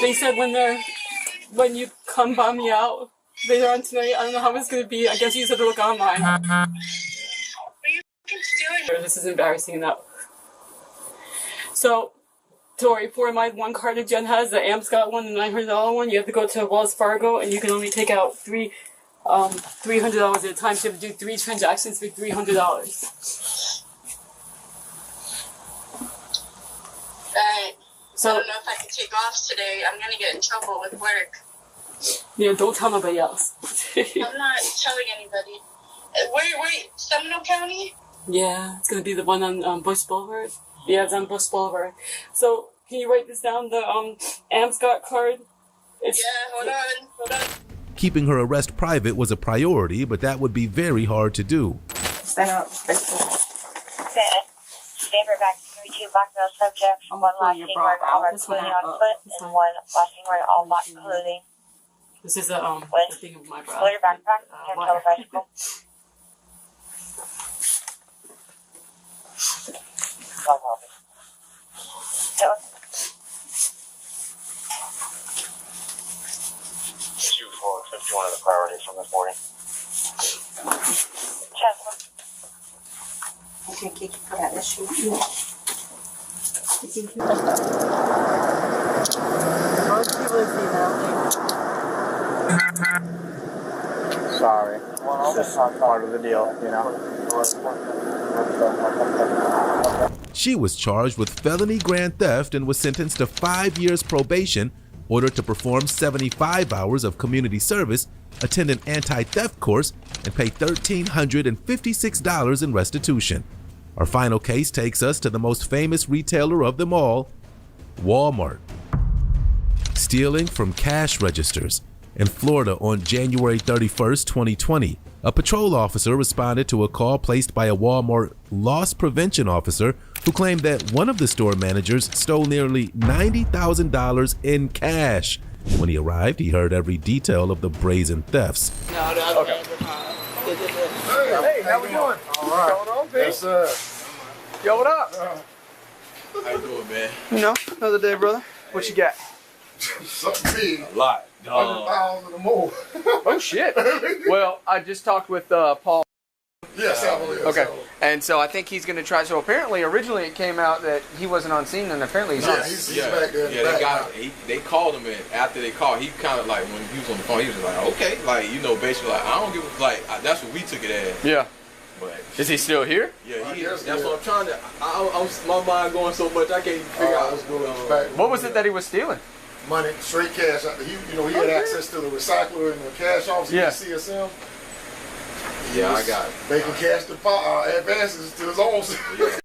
They said when you come bond me out later on tonight, I don't know how it's going to be. I guess you just have to look online. What are you doing? This is embarrassing enough. So, Tori, for my one card that Jen has, the Amscot one, the $900 one, you have to go to Wells Fargo and you can only take out $300 at a time. So you have to do 3 transactions for $300. So I don't know if I can take off today. I'm gonna get in trouble with work. Yeah, don't tell nobody else. I'm not telling anybody. Wait, Seminole County? Yeah, it's gonna be the one on Bush Boulevard. Yeah, it's on Bush Boulevard. So, can you write this down? The Amscot card? Hold on. Keeping her arrest private was a priority, but that would be very hard to do. Stand for back 32 blackmail subjects, 1 last seen wearing all red clothing on foot, and 1 last seen wearing all black clothing. This is the thing of my bra. Loader backpack, and bicycle. Issue for 51 of the priorities from this morning. Okay, thank you for that issue. Sorry. It's just part of the deal, you know. She was charged with felony grand theft and was sentenced to 5 years probation, ordered to perform 75 hours of community service, attend an anti-theft course, and pay $1,356 in restitution. Our final case takes us to the most famous retailer of them all, Walmart. Stealing from cash registers. In Florida on January 31st, 2020, a patrol officer responded to a call placed by a Walmart loss prevention officer who claimed that one of the store managers stole nearly $90,000 in cash. When he arrived, he heard every detail of the brazen thefts. Okay. Hey, how we doing? All right. What's going on, Pete? Yes, sir. Yo, what up? How you doing, man? You know, another day, brother. What you got? Something big. A lot. 100,000 or more. Oh, shit. Well, I just talked with Paul. Yeah, Salvo. Okay. And so I think he's going to try. So apparently, originally it came out that he wasn't on scene, and apparently he's on. He's back there. Yeah, they got him. They called him, and after they called, he kind of like when he was on the phone, he was just like, okay, like basically like I don't give a, like that's what we took it as. Yeah. But is he still here? Yeah, he is. That's what I'm trying to. I'm my mind going so much I can't figure out what's going on. What was it that he was stealing? Money, straight cash. He had access to the recycler and the cash office. Yeah. CSM. Yeah, I got it. Making cash advances to his own. Yeah.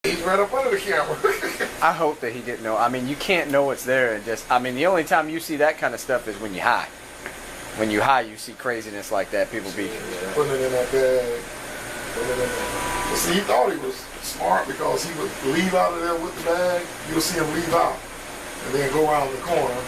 He's right up under the camera. I hope that he didn't know. I mean, you can't know what's there and just. I mean, the only time you see that kind of stuff is when you high. When you high, you see craziness like that. People be putting it in that bag. Putting it in there. But see, he thought he was smart because he would leave out of there with the bag. You'll see him leave out and then go around the corner.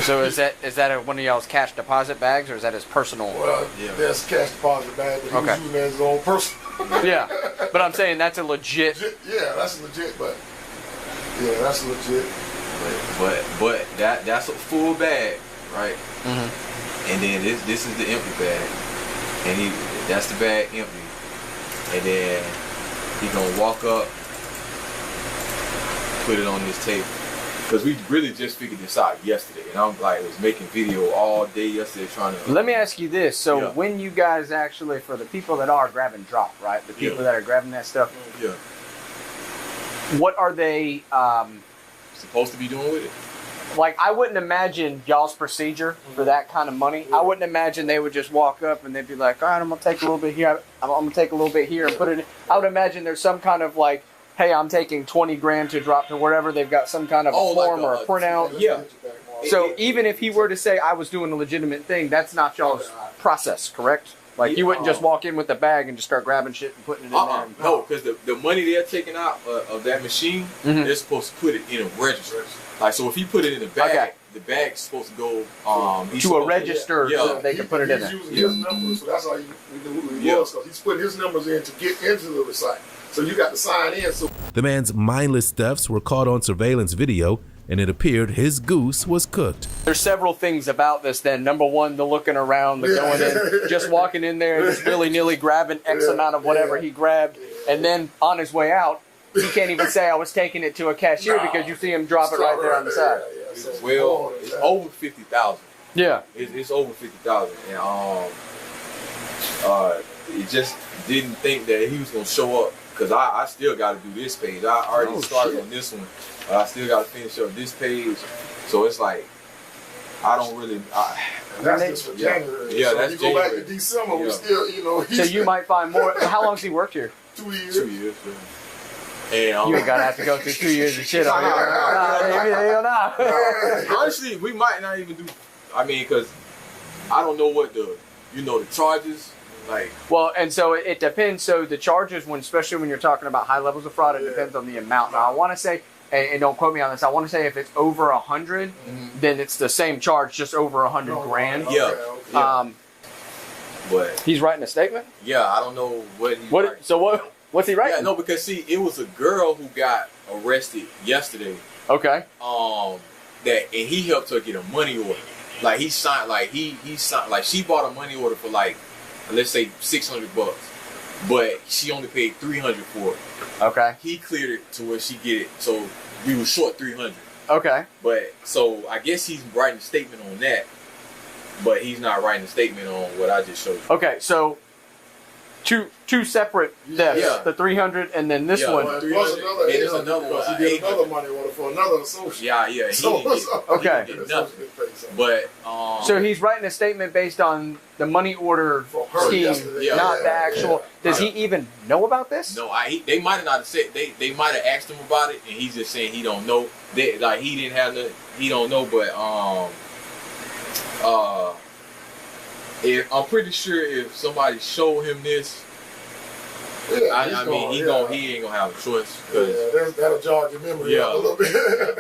So is that one of y'all's cash deposit bags, or is that his personal? Well, that's cash deposit bag, but he was using it as his own personal. Yeah, but I'm saying that's a legit. Yeah, that's legit, but yeah, that's legit. But that's a full bag, right? Mm-hmm. And then this is the empty bag, and that's the bag empty, and then he gonna walk up, put it on this table. Because we really just figured this out yesterday, and I'm like, was making video all day yesterday trying to. Let me ask you this: so when you guys actually, for the people that are grab and drop, right? The people that are grabbing that stuff, what are they supposed to be doing with it? Like, I wouldn't imagine y'all's procedure for that kind of money. I wouldn't imagine they would just walk up and they'd be like, all right, I'm gonna take a little bit here. I'm gonna take a little bit here and put it in. I would imagine there's some kind of like, hey, I'm taking 20 grand to drop to wherever. They've got some kind of a form or a printout. Yeah. So even if he were to say I was doing a legitimate thing, that's not y'all's process, correct? Like you wouldn't just walk in with the bag and just start grabbing shit and putting it in there. No, because the money they're taking out of that machine, they're supposed to put it in a register. Like, so if he put it in the bag, the bag's supposed to go to a register so they can put it in there. He's using his numbers, so that's how we knew who he was, because he's putting his numbers in to get into the recycle. So you got to sign in. So the man's mindless thefts were caught on surveillance video, and it appeared his goose was cooked. There's several things about this then. Number one, the looking around, the going in, just walking in there and just willy-nilly grabbing X amount of whatever he grabbed. And then on his way out, he can't even say I was taking it to a cashier because you see him drop it right there on the side. Well, it's over 50,000. Yeah. It's over 50,000. And it just didn't think that he was going to show up. Because I still got to do this page. I already started on this one. I still got to finish up this page. So it's like, I don't really... that's just for January. Yeah, so that's you go January. back to December, we still, you know... So you might find more... How long's he worked here? 2 years. 2 years, And, you ain't got to have to go through 2 years of shit on here. Honestly, we might not even do... I mean, because I don't know what the charges... Like, well, and so it depends. So the charges, especially when you're talking about high levels of fraud, it depends on the amount. Now, I want to say, and don't quote me on this, I want to say if it's over 100, then it's the same charge, just over 100 grand. Yeah. But he's writing a statement. Yeah, I don't know what. What's he writing? Yeah, no, because see, it was a girl who got arrested yesterday. Okay. And he helped her get a money order. Like he signed, he signed, like she bought a money order for like, let's say $600, but she only paid $300 for it. Okay. He cleared it to where she get it, so we were short $300. Okay. But so I guess he's writing a statement on that, but he's not writing a statement on what I just showed you. Okay, so two separate thefts. Yeah. The 300 and then this one. Plus another one. He did another money order for another associate. Yeah. Okay. He did nothing. But so he's writing a statement based on the money order scheme, not the actual. Does he even know about this? No, they might have not said. They might have asked him about it, and he's just saying he don't know. Like he didn't have the. He don't know, but I'm pretty sure if somebody showed him this, I mean, he ain't gonna have a choice. That'll jog your memory a little bit.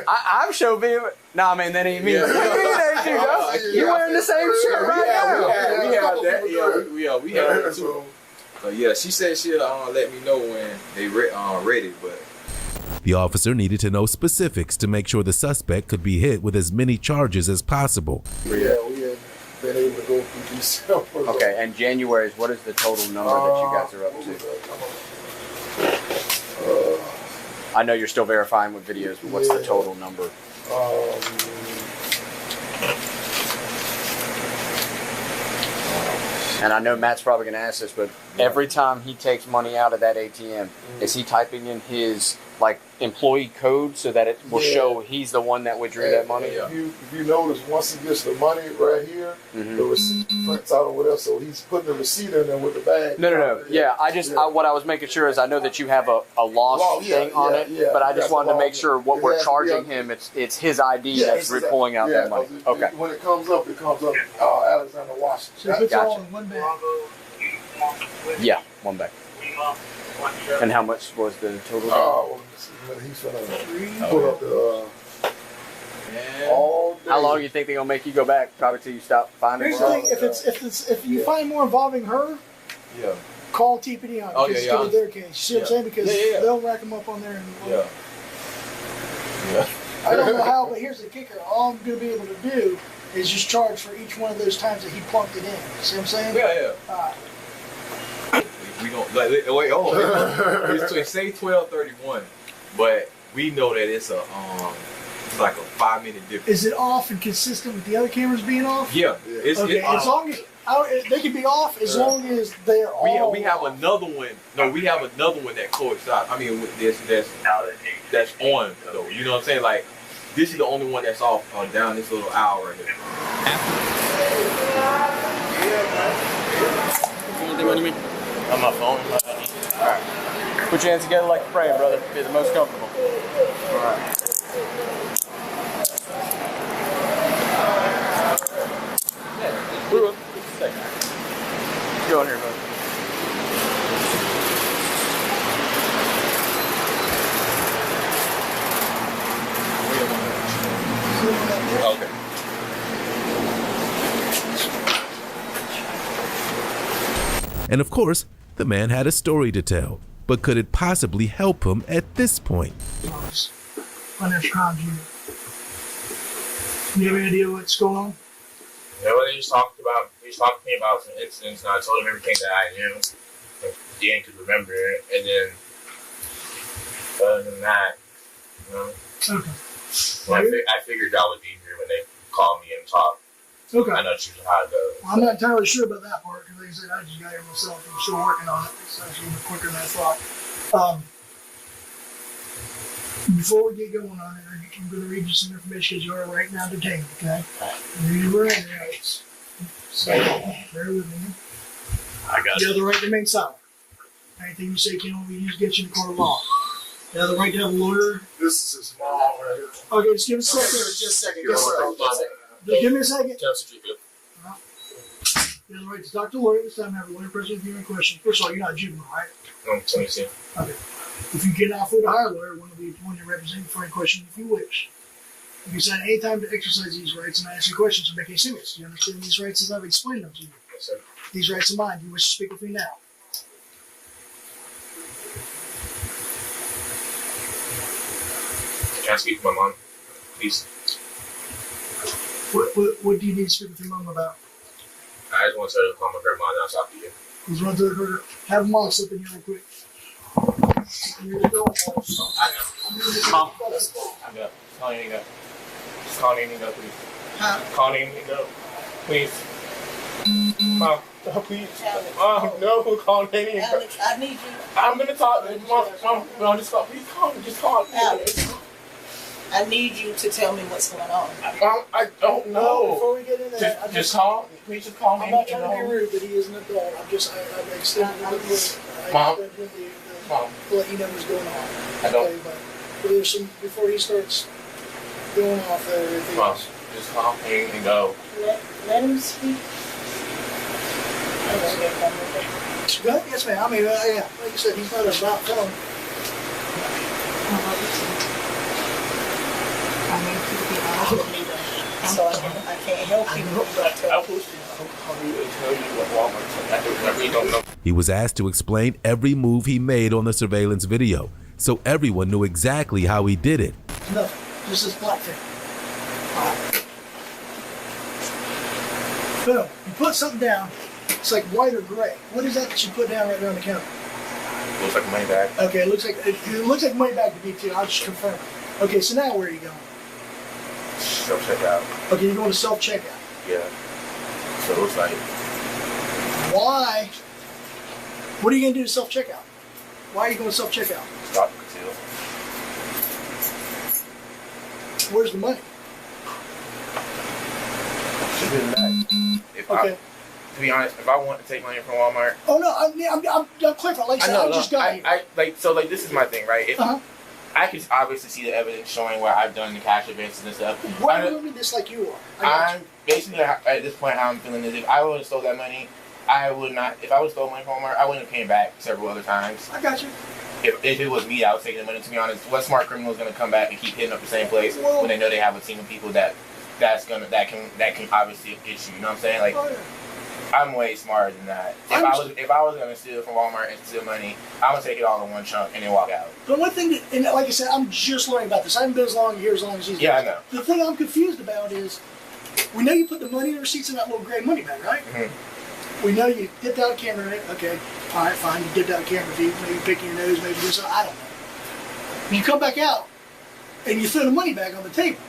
I've showed him. Nah, man, that ain't me. You're wearing the same shirt right now. We have that. Yeah, we have that too. Yeah, she said she'll let me know when they ready, but. The officer needed to know specifics to make sure the suspect could be hit with as many charges as possible. Yeah, we had been able to go through December. Okay, and January's, what is the total number that you guys are up to? I know you're still verifying with videos, but what's the total number? And I know Matt's probably going to ask this, but every time he takes money out of that ATM, is he typing in his employee code so that it will show he's the one that withdrew that money? If you notice, once he gets the money right here, the receipt prints out or whatever, so he's putting the receipt in there with the bag. No. Yeah, what I was making sure is I know that you have a loss thing on it, but I just wanted to make sure what we're charging him, it's his ID that's pulling out that money. Okay. When it comes up, Alexander Washington. So it's all in one bag? Yeah, one bag. And how much was the total? He's gonna pull up the all day. How long do you think they're gonna make you go back? Probably till you stop finding. Here's the thing: if you find more involving her, call TPD on it. Because their case. You see what I'm saying? Because they'll rack them up on there. And I don't know how, but here's the kicker: all I'm gonna be able to do is just charge for each one of those times that he plunked it in. See what I'm saying? We don't wait. Hold on. It's say 12:31, but we know that it's it's like a 5-minute difference. Is it off and consistent with the other cameras being off? Yeah. Okay. As long as they can be off, as long as they're all. We have another one. No, we have another one that coincides. I mean, with this that's on though. You know what I'm saying? Like this is the only one that's off down this little aisle right here. What do you mean? On my phone. Alright. Put your hands together like you're praying, brother. Be the most comfortable. Alright. Go in here, brother. Okay. And of course, the man had a story to tell, but could it possibly help him at this point? Financial crimes unit. You have any idea what's going on? Yeah, well, he was talking to me about some incidents, and I told him everything that I knew. Dan could remember it, and then other than that, you know. Okay. I figured that would be easier when they called me and talked. Okay. I know usually how it goes. Well, I'm not entirely sure about that part because, like I said, I just got here myself. I'm still working on it. It's actually quicker than I thought. Before we get going on it, I'm going to read you some information because you are right now detained, okay? Read your rights. So, bear with me. I got You have the right to remain silent. Anything you say can only be used against you in a court of law. You have the right to have a lawyer. This is his mom right here. Okay, just give us a second. Just a second. Give me a second. Just You have the right to talk to a lawyer at this time and have a lawyer present with you in question. First of all, you're not a juvenile, right? I'm 22. Okay. If you cannot afford to hire a lawyer, one will be appointed to represent you for any question if you wish. You can decide any time to exercise these rights and ask your questions or make any statements. Do you understand these rights as I've explained them to you? Yes, sir. These rights are mine. Do you wish to speak with me now? Can I speak to my mom, please? What do you need to speak with your mom about? I just want to call my grandma and I'll talk to you. Let's run to the corner. Have them all slip in here real quick. Mom. I'm good. Call Annie and go. Just call Annie and go, please. Huh? Call Annie and go. Please. Mom, no, please. Mom, no, call Annie and go. Alex, I need you. I'm going to talk. Mom, no, just call. Please call me. Just call me. Alex, I need you to tell me what's going on. I don't know. Before we get into that, Just call. Please just call me. I'm not trying to be rude, but he is an adult. I'm extending the Mom. to let you know what's going on. I don't. Okay, but there's some, before he starts going off there, everything Mom, else. just call me and go. Let him speak. Good? Yes, ma'am. I mean, yeah, like you said, he's not about phone. I need you to be honest with me, though. So I can't help you. I'll post it. I'll tell you what Walmart. I really don't know. He was asked to explain every move he made on the surveillance video, so everyone knew exactly how he did it. Nothing. Just this black thing. Boom. You put something down. It's like white or gray. What is that you put down right there on the counter? Looks like a money bag. Okay, it looks like money bag to me too. I'll just confirm. Okay, so now where are you going? Self-checkout. Okay, you're going to self-checkout. Yeah. So it looks like. Why? What are you going to do to self-checkout? Why are you going to self-checkout? Stop the conceal. Where's the money? Should be in the bag. Okay. To be honest, if I want to take money from Walmart. Oh no, I'm clarifying. Like I said, I just got here. This is my thing, right? If I could obviously see the evidence showing where I've done the cash advances and stuff. Why are you doing this like you are? I'm basically at this point how I'm feeling is if I would have stole that money, I would not. If I would have stole money from Walmart, I wouldn't have came back several other times. I got you. If it was me, I was taking the money. To be honest, what smart criminal is going to come back and keep hitting up the same place when they know they have a team of people that can obviously get you? You know what I'm saying? Like. I'm way smarter than that. If I was gonna steal from Walmart and steal money, I'm gonna take it all in one chunk and then walk out. But one thing, and like I said, I'm just learning about this. I haven't been here as long as these guys. Yeah, I know. The thing I'm confused about is, we know you put the money receipts in that little gray money bag, right? Mm-hmm. We know you dipped out a camera in it. Okay, all right, fine. You dipped out a camera feed. Maybe picking your nose, maybe this. I don't know. You come back out and you throw the money bag on the table.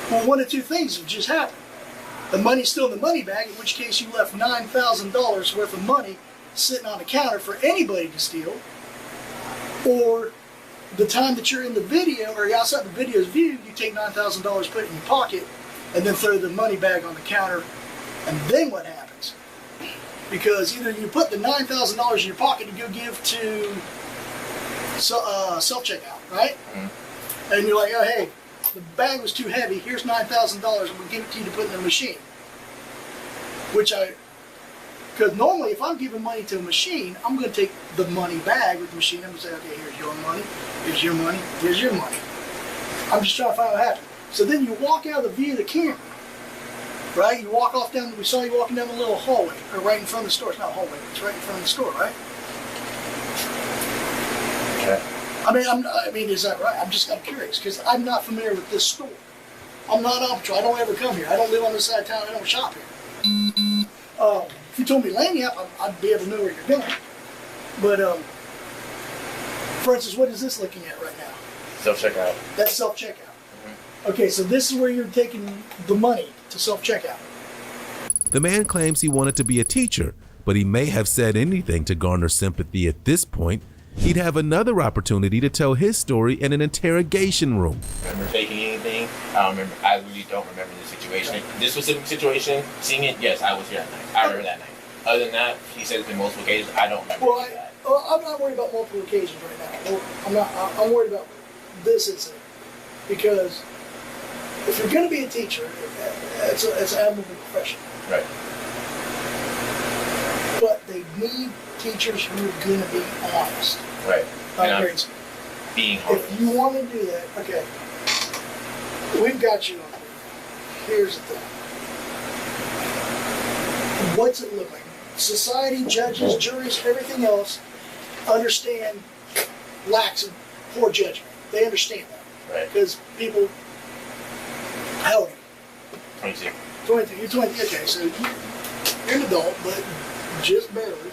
Well, one of two things have just happened. The money's still in the money bag, in which case you left $9,000 worth of money sitting on the counter for anybody to steal. Or the time that you're in the video, or outside the video's view, you take $9,000, put it in your pocket, and then throw the money bag on the counter, and then what happens? Because either you put the $9,000 in your pocket to go give to self-checkout, right? Mm-hmm. And you're like, oh, hey, the bag was too heavy, here's $9,000, I'm going to give it to you to put in the machine. Because normally if I'm giving money to a machine, I'm going to take the money bag with the machine, I'm going to say, okay, here's your money, here's your money, here's your money. I'm just trying to find out what happened. So then you walk out of the view of the camera, right? You walk off down, we saw you walking down the little hallway, or right in front of the store. It's not a hallway, it's right in front of the store, right? Okay. I mean, is that right? I'm curious, because I'm not familiar with this store. I'm not on patrol. I don't ever come here. I don't live on this side of town. I don't shop here. If you told me Lanyap, I'd be able to know where you're going. But, for instance, what is this looking at right now? Self-checkout. That's self-checkout. Mm-hmm. Okay, so this is where you're taking the money to self-checkout. The man claims he wanted to be a teacher, but he may have said anything to garner sympathy at this point. He'd have another opportunity to tell his story in an interrogation room. Remember faking anything? I really don't remember the situation. This specific situation, seeing it, yes, I was here that night. I remember that night. Other than that, he said it's been multiple occasions. I don't remember that. I'm not worried about multiple occasions right now. I'm worried about this incident. Because if you're going to be a teacher, it's an admirable profession. Right. But they need teachers who are going to be honest. Right. Being honest. If you want to do that, okay, we've got you on here. Here's the thing. What's it look like? Society, judges, juries, everything else understand lacks of poor judgment. They understand that. Right. Because people, how old are you? 22. 22. You're 20. Okay, so you're an adult, but just barely.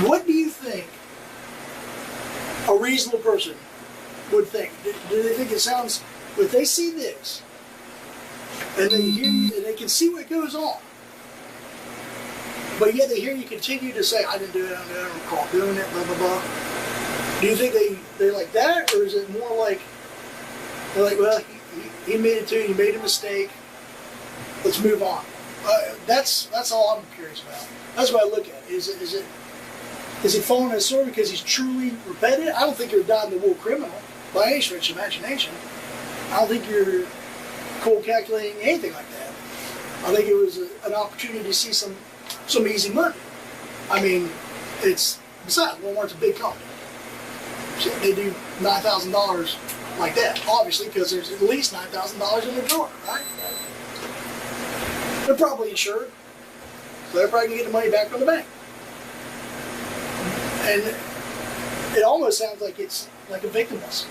What do you think a reasonable person would think? Do they think it sounds, if they see this, and they hear you, and they can see what goes on, but yet they hear you continue to say, I didn't do it, I don't recall doing it, blah, blah, blah. Do you think they're like that, or is it more like, they're like, well, he admitted to it, he made a mistake, let's move on? That's all I'm curious about. That's what I look at. Is he falling in a story because he's truly repetitive? I don't think you're a dyed-in-the-wool criminal by any stretch of imagination. I don't think you're cold calculating anything like that. I think it was an opportunity to see some easy money. I mean, besides, Walmart's a big company. So they do $9,000 like that, obviously, because there's at least $9,000 in the drawer, right? They're probably insured, so they're probably going to get the money back from the bank. And it almost sounds like it's like a victim list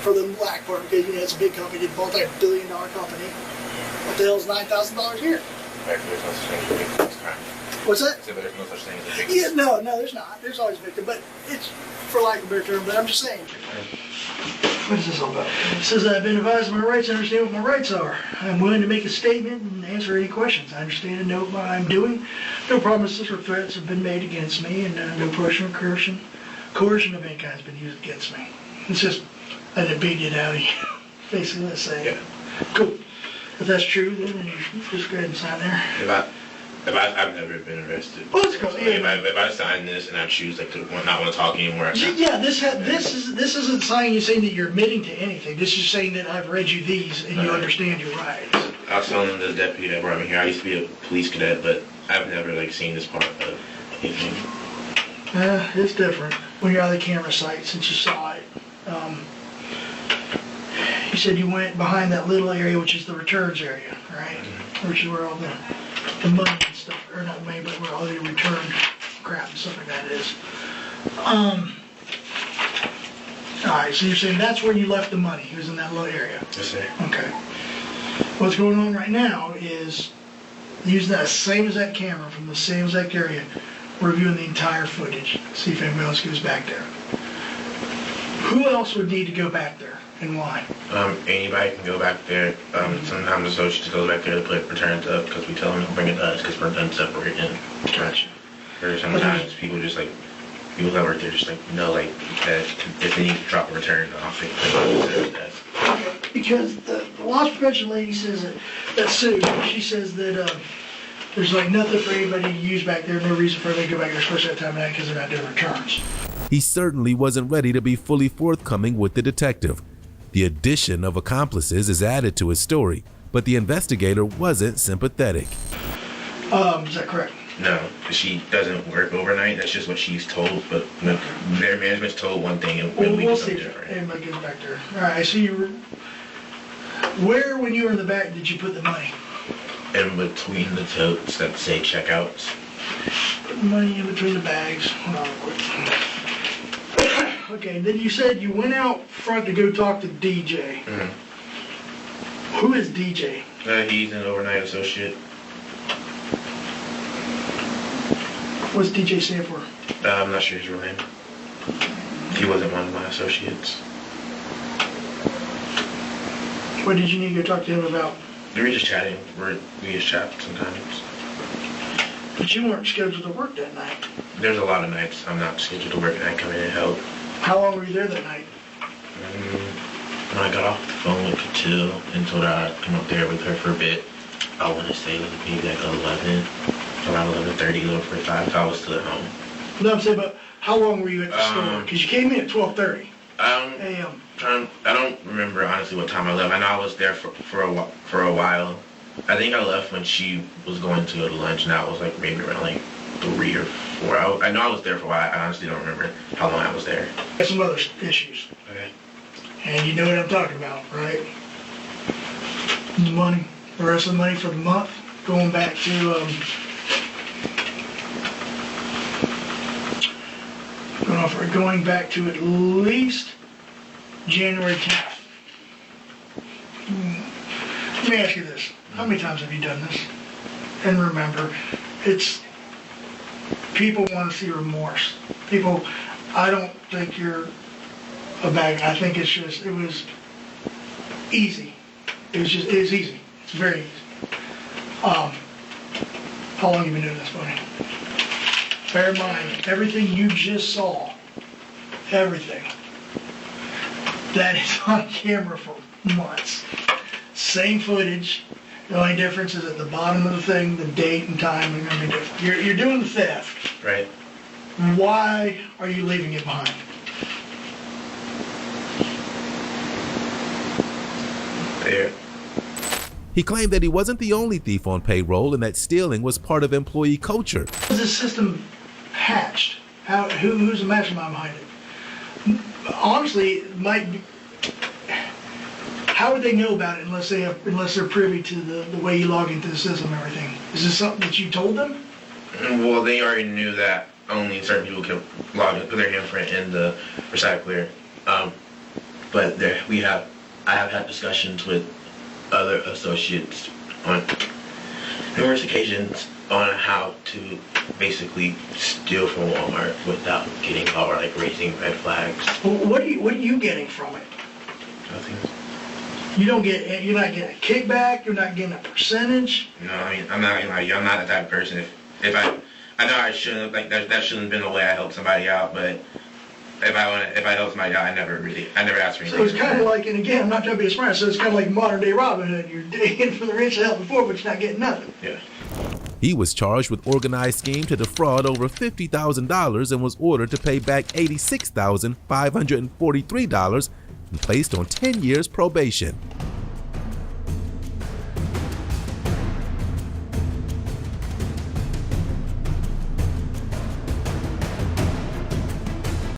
for the black part, because it's a big company, it's a multi-$1 billion company. What the hell is $9,000 here? There's no such thing as a victim crime. What's that? So there's no such thing as a victim. Yeah, no, there's not. There's always a victim, but it's for lack of a better term. But I'm just saying. What is this all about? It says I've been advised of my rights. I understand what my rights are. I'm willing to make a statement and answer any questions. I understand and know what I'm doing. No promises or threats have been made against me, and no pressure or coercion of any kind has been used against me. It's just I didn't beat it out of you. Basically, let's say. Yeah. Cool. If that's true, then you just go ahead and sign there. I've never been arrested. Well, that's cool. Yeah, if I sign this and I choose like to not want to talk anymore, yeah, this isn't saying you saying that you're admitting to anything. This is saying that I've read you these and you understand your rights. I was telling the deputy that brought me here. I used to be a police cadet, but I've never like seen this part of anything. It's different when you're out of the camera sight since you saw it. You said you went behind that little area, which is the returns area, right? Mm-hmm. Which is where all the money and stuff, or not money, but where all the return crap and stuff like that is. Alright, so you're saying that's where you left the money. It was in that little area. Yes, sir. Okay. What's going on right now is using that same exact camera from the same exact area, reviewing the entire footage, see if anybody else goes back there. Who else would need to go back there? And why? Anybody can go back there. Sometimes associates go back there to put returns up because we tell them to bring it to us because we're done separating. Gotcha. Or sometimes people just like, people that work there just like know like that if they need to drop a return off it. Because the loss prevention lady says that Sue, she says that there's like nothing for anybody to use back there, no reason for them to go back there, especially at that time of night because they're not doing returns. He certainly wasn't ready to be fully forthcoming with the detective. The addition of accomplices is added to his story, but the investigator wasn't sympathetic. Is that correct? No, she doesn't work overnight. That's just what she's told, but their management's told one thing and we do something different. Everybody gets back there. All right, so where, when you were in the back, did you put the money? In between the totes that say checkouts. Put the money in between the bags. Hold on real quick. Okay, then you said you went out front to go talk to DJ. Mm-hmm. Who is DJ? He's an overnight associate. What's DJ stand for? I'm not sure his real name. He wasn't one of my associates. What did you need to go talk to him about? We were just chatting. We just chat sometimes. But you weren't scheduled to work that night. There's a lot of nights I'm not scheduled to work and I come in and help. How long were you there that night? When I got off the phone with Katil and told her I'd come up there with her for a bit, I want to say it was maybe like 11, around 11:30, 11:45, I was still at home. No, I'm saying, but how long were you at the store? Because you came in at 12:30 a.m. I don't remember honestly what time I left. I know I was there for a while. I think I left when she was going to go to lunch, and that was like maybe around like 3 or 4. I know I was there for a while. I honestly don't remember how long I was there. There's some other issues. Okay. And you know what I'm talking about, right? The money, the rest of the money for the month, going back to going back to at least January 10th. Let me ask you this. How many times have you done this? And remember, people want to see remorse. People, I don't think you're a bad guy. I think it was easy. It was easy. It's very easy. How long have you been doing this, buddy? Bear in mind, everything you just saw, everything, that is on camera for months. Same footage. The only difference is at the bottom of the thing, the date and time are going to be different. You're doing the theft. Right. Why are you leaving it behind? There. He claimed that he wasn't the only thief on payroll and that stealing was part of employee culture. How is this system hatched? Who's the mastermind behind it? Honestly, it might How would they know about it unless they're privy to the way you log into the system and everything? Is this something that you told them? Well, they already knew that only certain people can log in, put their handprint in the recycler. But I have had discussions with other associates on numerous occasions on how to basically steal from Walmart without getting caught or like raising red flags. Well, what are you getting from it? Nothing. You're not getting a kickback. You're not getting a percentage. No, I mean I'm not that type of person. If I know I shouldn't that shouldn't have been the way I helped somebody out, but if I help somebody out, I never asked for anything. So it's kind of like, and again, I'm not trying to be smart. So it's kind of like modern day Robin Hood. You're digging for the rich to help before, but you're not getting nothing. Yeah. He was charged with organized scheme to defraud over $50,000 and was ordered to pay back $86,543 and placed on 10 years probation.